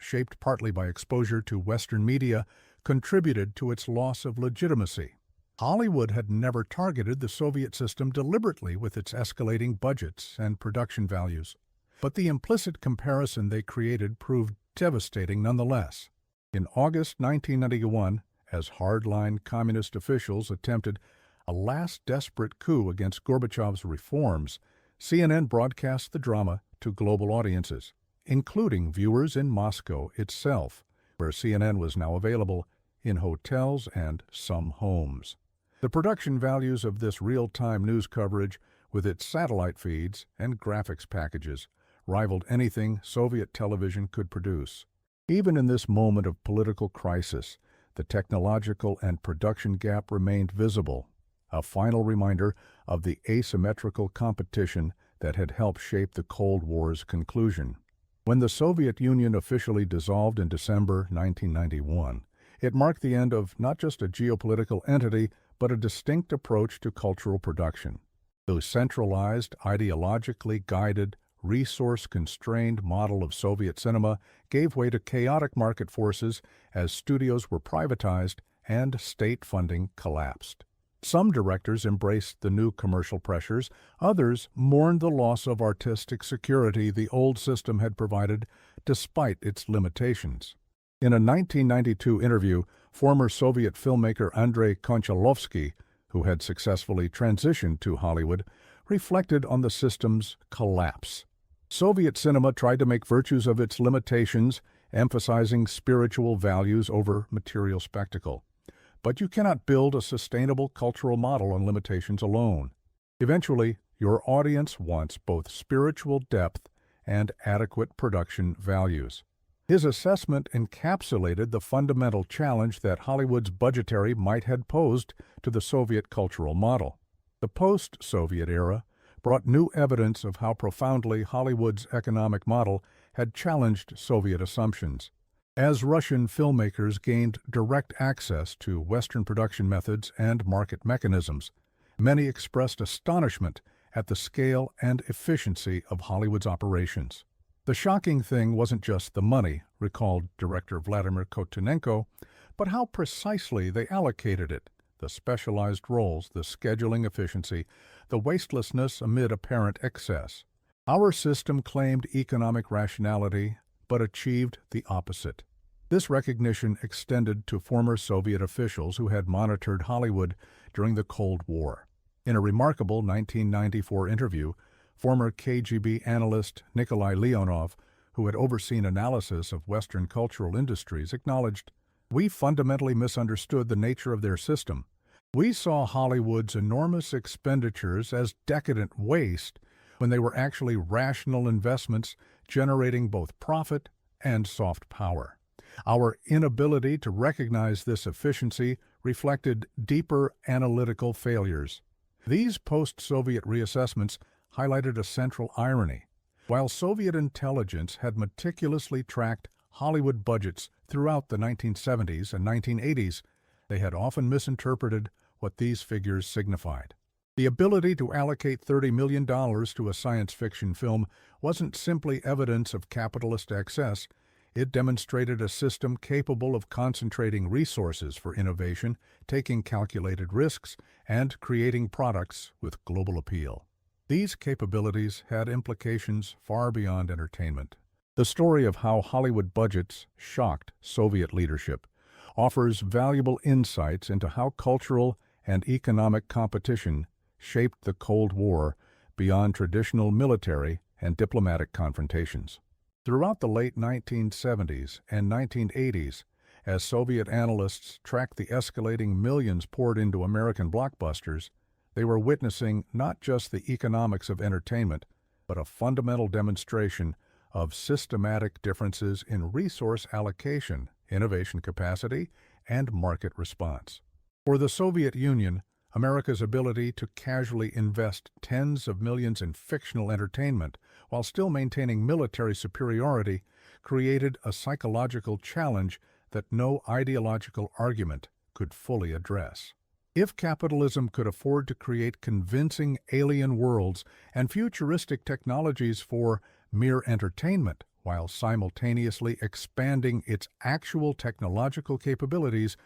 shaped partly by exposure to Western media, contributed to its loss of legitimacy. Hollywood had never targeted the Soviet system deliberately with its escalating budgets and production values, but the implicit comparison they created proved devastating nonetheless. In August 1991, as hardline communist officials attempted a last desperate coup against Gorbachev's reforms, CNN broadcast the drama to global audiences, including viewers in Moscow itself, where CNN was now available in hotels and some homes. The production values of this real-time news coverage, with its satellite feeds and graphics packages, rivaled anything Soviet television could produce. Even in this moment of political crisis, the technological and production gap remained visible, a final reminder of the asymmetrical competition that had helped shape the Cold War's conclusion. When the Soviet Union officially dissolved in December 1991, it marked the end of not just a geopolitical entity, but a distinct approach to cultural production. The centralized, ideologically guided, resource-constrained model of Soviet cinema gave way to chaotic market forces as studios were privatized and state funding collapsed. Some directors embraced the new commercial pressures, others mourned the loss of artistic security the old system had provided despite its limitations. In a 1992 interview, former Soviet filmmaker Andrei Konchalovsky, who had successfully transitioned to Hollywood, reflected on the system's collapse. Soviet cinema tried to make virtues of its limitations, emphasizing spiritual values over material spectacle. But you cannot build a sustainable cultural model on limitations alone. Eventually, your audience wants both spiritual depth and adequate production values. His assessment encapsulated the fundamental challenge that Hollywood's budgetary might had posed to the Soviet cultural model. The post-Soviet era brought new evidence of how profoundly Hollywood's economic model had challenged Soviet assumptions. As Russian filmmakers gained direct access to Western production methods and market mechanisms, many expressed astonishment at the scale and efficiency of Hollywood's operations. The shocking thing wasn't just the money, recalled director Vladimir Kotunenko, but how precisely they allocated it, the specialized roles, the scheduling efficiency, the wastelessness amid apparent excess. Our system claimed economic rationality, but achieved the opposite. This recognition extended to former Soviet officials who had monitored Hollywood during the Cold War. In a remarkable 1994 interview, former KGB analyst Nikolai Leonov, who had overseen analysis of Western cultural industries, acknowledged, We fundamentally misunderstood the nature of their system. We saw Hollywood's enormous expenditures as decadent waste when they were actually rational investments generating both profit and soft power. Our inability to recognize this efficiency reflected deeper analytical failures. These post-Soviet reassessments highlighted a central irony. While Soviet intelligence had meticulously tracked Hollywood budgets throughout the 1970s and 1980s, they had often misinterpreted what these figures signified. The ability to allocate $30 million to a science fiction film wasn't simply evidence of capitalist excess. It demonstrated a system capable of concentrating resources for innovation, taking calculated risks, and creating products with global appeal. These capabilities had implications far beyond entertainment. The story of how Hollywood budgets shocked Soviet leadership offers valuable insights into how cultural and economic competition shaped the Cold War beyond traditional military and diplomatic confrontations. Throughout the late 1970s and 1980s, as Soviet analysts tracked the escalating millions poured into American blockbusters, they were witnessing not just the economics of entertainment, but a fundamental demonstration of systematic differences in resource allocation, innovation capacity, and market response. For the Soviet Union, America's ability to casually invest tens of millions in fictional entertainment while still maintaining military superiority created a psychological challenge that no ideological argument could fully address. If capitalism could afford to create convincing alien worlds and futuristic technologies for mere entertainment while simultaneously expanding its actual technological capabilities,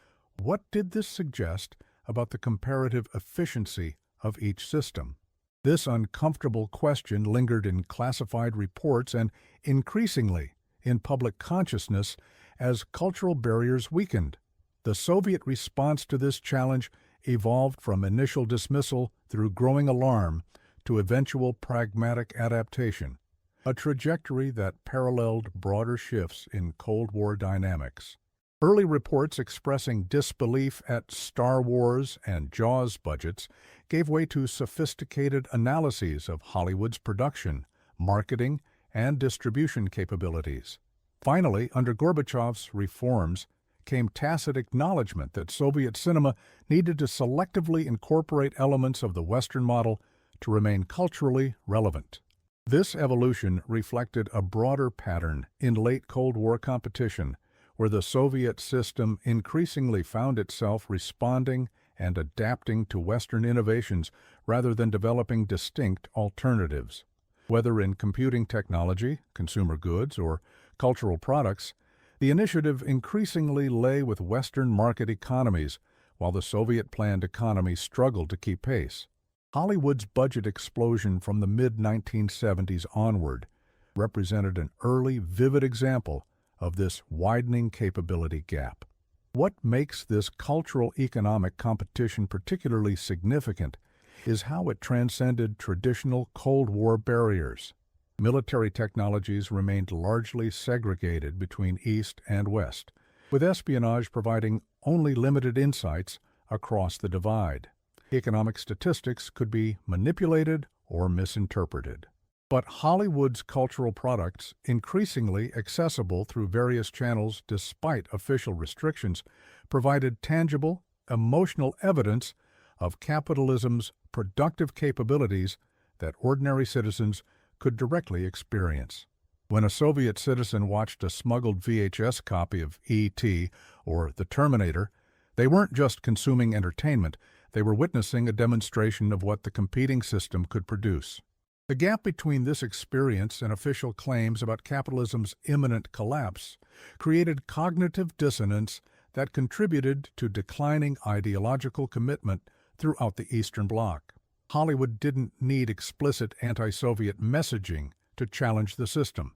what did this suggest about the comparative efficiency of each system? This uncomfortable question lingered in classified reports and, increasingly, in public consciousness as cultural barriers weakened. The Soviet response to this challenge evolved from initial dismissal through growing alarm to eventual pragmatic adaptation, a trajectory that paralleled broader shifts in Cold War dynamics. Early reports expressing disbelief at Star Wars and Jaws budgets gave way to sophisticated analyses of Hollywood's production, marketing, and distribution capabilities. Finally, under Gorbachev's reforms, came tacit acknowledgement that Soviet cinema needed to selectively incorporate elements of the Western model to remain culturally relevant. This evolution reflected a broader pattern in late Cold War competition, where the Soviet system increasingly found itself responding and adapting to Western innovations rather than developing distinct alternatives. Whether in computing technology, consumer goods, or cultural products, the initiative increasingly lay with Western market economies, while the Soviet planned economy struggled to keep pace. Hollywood's budget explosion from the mid-1970s onward represented an early, vivid example of this widening capability gap. What makes this cultural economic competition particularly significant is how it transcended traditional Cold War barriers. Military technologies remained largely segregated between East and West, with espionage providing only limited insights across the divide. Economic statistics could be manipulated or misinterpreted. But Hollywood's cultural products, increasingly accessible through various channels despite official restrictions, provided tangible, emotional evidence of capitalism's productive capabilities that ordinary citizens could directly experience. When a Soviet citizen watched a smuggled VHS copy of E.T. or The Terminator, they weren't just consuming entertainment, they were witnessing a demonstration of what the competing system could produce. The gap between this experience and official claims about capitalism's imminent collapse created cognitive dissonance that contributed to declining ideological commitment throughout the Eastern Bloc. Hollywood didn't need explicit anti-Soviet messaging to challenge the system.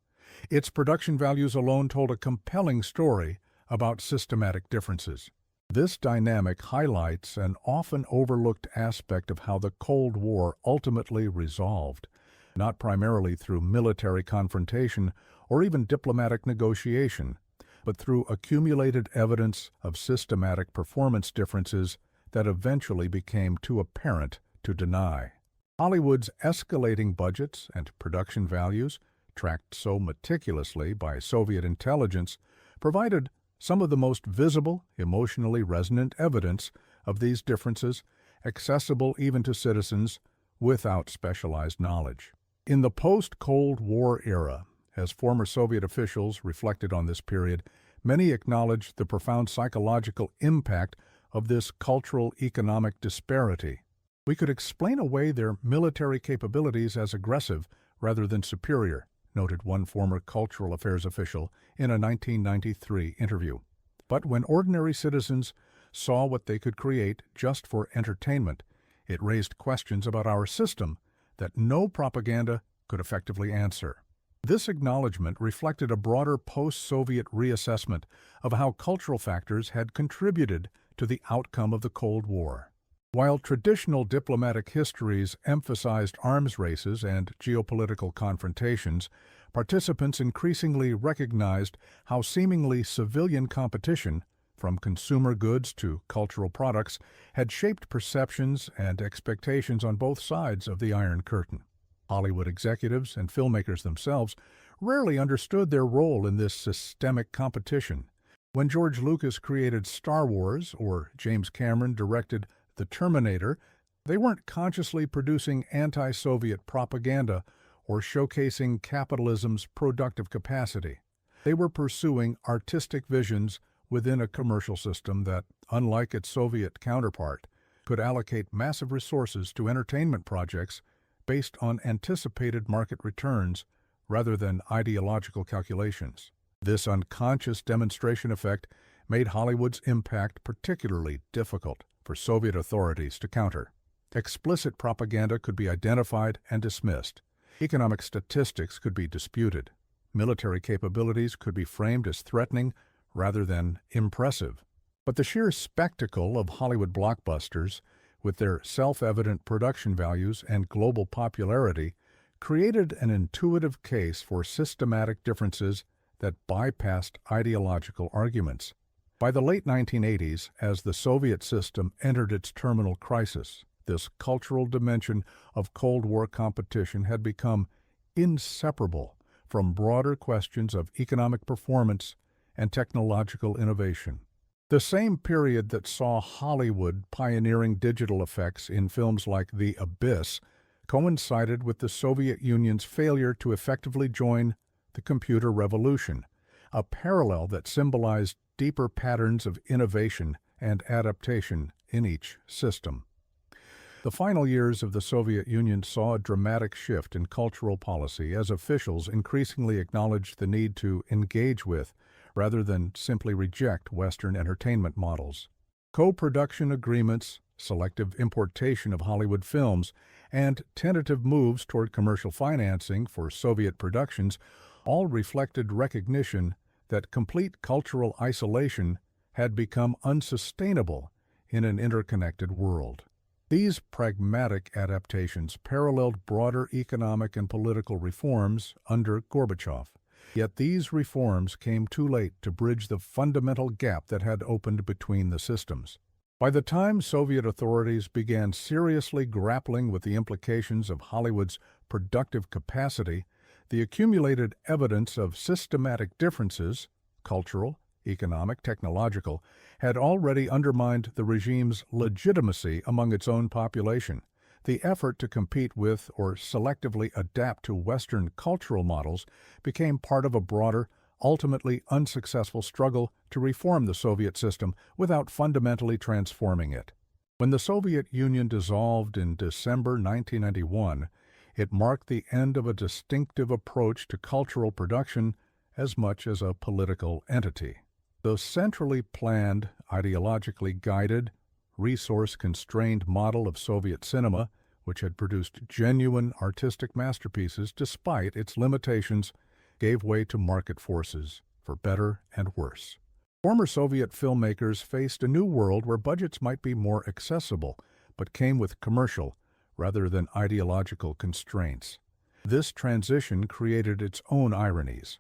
Its production values alone told a compelling story about systematic differences. This dynamic highlights an often overlooked aspect of how the Cold War ultimately resolved, not primarily through military confrontation or even diplomatic negotiation, but through accumulated evidence of systematic performance differences that eventually became too apparent to deny. Hollywood's escalating budgets and production values, tracked so meticulously by Soviet intelligence, provided some of the most visible, emotionally resonant evidence of these differences, accessible even to citizens without specialized knowledge. In the post-Cold War era, as former Soviet officials reflected on this period, many acknowledged the profound psychological impact of this cultural economic disparity. We could explain away their military capabilities as aggressive rather than superior, noted one former cultural affairs official in a 1993 interview. But when ordinary citizens saw what they could create just for entertainment, it raised questions about our system that no propaganda could effectively answer. This acknowledgement reflected a broader post-Soviet reassessment of how cultural factors had contributed to the outcome of the Cold War. While traditional diplomatic histories emphasized arms races and geopolitical confrontations, participants increasingly recognized how seemingly civilian competition, from consumer goods to cultural products, had shaped perceptions and expectations on both sides of the Iron Curtain. Hollywood executives and filmmakers themselves rarely understood their role in this systemic competition. When George Lucas created Star Wars or James Cameron directed The Terminator, they weren't consciously producing anti-Soviet propaganda or showcasing capitalism's productive capacity. They were pursuing artistic visions within a commercial system that, unlike its Soviet counterpart, could allocate massive resources to entertainment projects based on anticipated market returns rather than ideological calculations. This unconscious demonstration effect made Hollywood's impact particularly difficult for Soviet authorities to counter. Explicit propaganda could be identified and dismissed. Economic statistics could be disputed. Military capabilities could be framed as threatening rather than impressive. But the sheer spectacle of Hollywood blockbusters, with their self-evident production values and global popularity, created an intuitive case for systematic differences that bypassed ideological arguments. By the late 1980s, as the Soviet system entered its terminal crisis, this cultural dimension of Cold War competition had become inseparable from broader questions of economic performance and technological innovation. The same period that saw Hollywood pioneering digital effects in films like The Abyss coincided with the Soviet Union's failure to effectively join the computer revolution, a parallel that symbolized deeper patterns of innovation and adaptation in each system. The final years of the Soviet Union saw a dramatic shift in cultural policy as officials increasingly acknowledged the need to engage with, rather than simply reject, Western entertainment models. Co-production agreements, selective importation of Hollywood films, and tentative moves toward commercial financing for Soviet productions all reflected recognition that complete cultural isolation had become unsustainable in an interconnected world. These pragmatic adaptations paralleled broader economic and political reforms under Gorbachev. Yet these reforms came too late to bridge the fundamental gap that had opened between the systems. By the time Soviet authorities began seriously grappling with the implications of Hollywood's productive capacity, the accumulated evidence of systematic differences, cultural, economic, technological, had already undermined the regime's legitimacy among its own population. The effort to compete with or selectively adapt to Western cultural models became part of a broader, ultimately unsuccessful struggle to reform the Soviet system without fundamentally transforming it. When the Soviet Union dissolved in December 1991, it marked the end of a distinctive approach to cultural production as much as a political entity. The centrally planned, ideologically guided, resource-constrained model of Soviet cinema, which had produced genuine artistic masterpieces despite its limitations, gave way to market forces, for better and worse. Former Soviet filmmakers faced a new world where budgets might be more accessible, but came with commercial, rather than ideological constraints. This transition created its own ironies.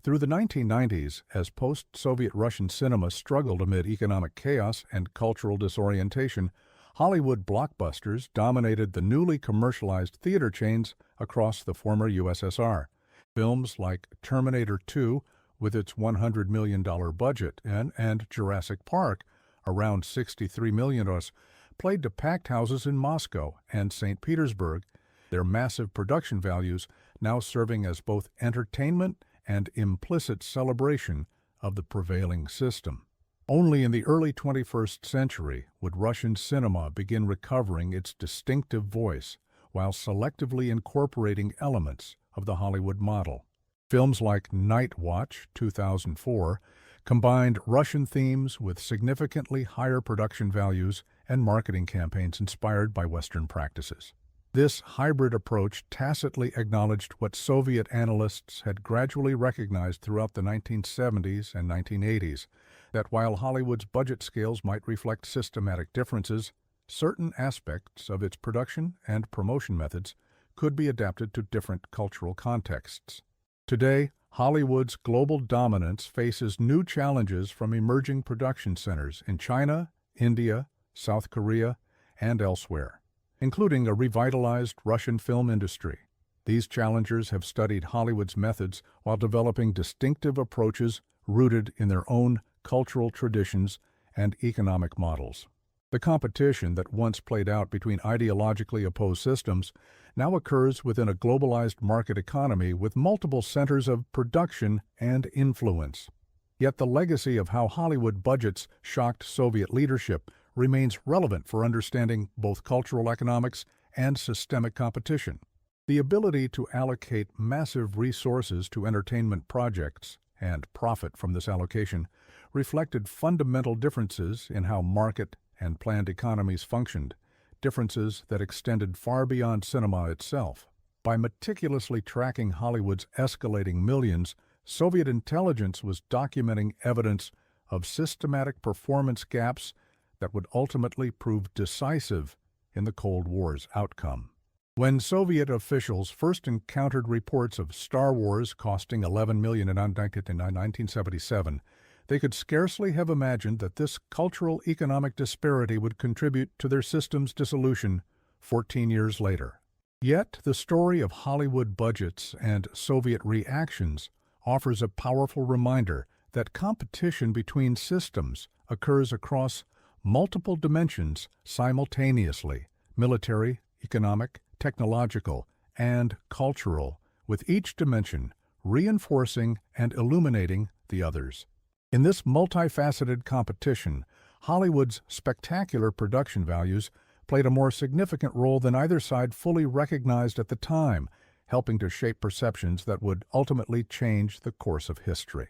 Through the 1990s, as post-Soviet Russian cinema struggled amid economic chaos and cultural disorientation, Hollywood blockbusters dominated the newly commercialized theater chains across the former USSR. Films like Terminator 2, with its $100 million budget, and Jurassic Park, around $63 million, played to packed houses in Moscow and St. Petersburg, their massive production values now serving as both entertainment and implicit celebration of the prevailing system. Only in the early 21st century would Russian cinema begin recovering its distinctive voice while selectively incorporating elements of the Hollywood model. Films like Night Watch, 2004, combined Russian themes with significantly higher production values and marketing campaigns inspired by Western practices. This hybrid approach tacitly acknowledged what Soviet analysts had gradually recognized throughout the 1970s and 1980s, that while Hollywood's budget scales might reflect systematic differences, certain aspects of its production and promotion methods could be adapted to different cultural contexts. Today, Hollywood's global dominance faces new challenges from emerging production centers in China, India, South Korea, and elsewhere, including a revitalized Russian film industry. These challengers have studied Hollywood's methods while developing distinctive approaches rooted in their own cultural traditions and economic models. The competition that once played out between ideologically opposed systems now occurs within a globalized market economy with multiple centers of production and influence. Yet the legacy of how Hollywood budgets shocked Soviet leadership remains relevant for understanding both cultural economics and systemic competition. The ability to allocate massive resources to entertainment projects and profit from this allocation reflected fundamental differences in how market and planned economies functioned, differences that extended far beyond cinema itself. By meticulously tracking Hollywood's escalating millions, Soviet intelligence was documenting evidence of systematic performance gaps that would ultimately prove decisive in the Cold War's outcome. When Soviet officials first encountered reports of Star Wars costing $11 million in 1977, they could scarcely have imagined that this cultural economic disparity would contribute to their system's dissolution 14 years later. Yet the story of Hollywood budgets and Soviet reactions offers a powerful reminder that competition between systems occurs across multiple dimensions simultaneously: military, economic, technological, and cultural, with each dimension reinforcing and illuminating the others. In this multifaceted competition, Hollywood's spectacular production values played a more significant role than either side fully recognized at the time, helping to shape perceptions that would ultimately change the course of history.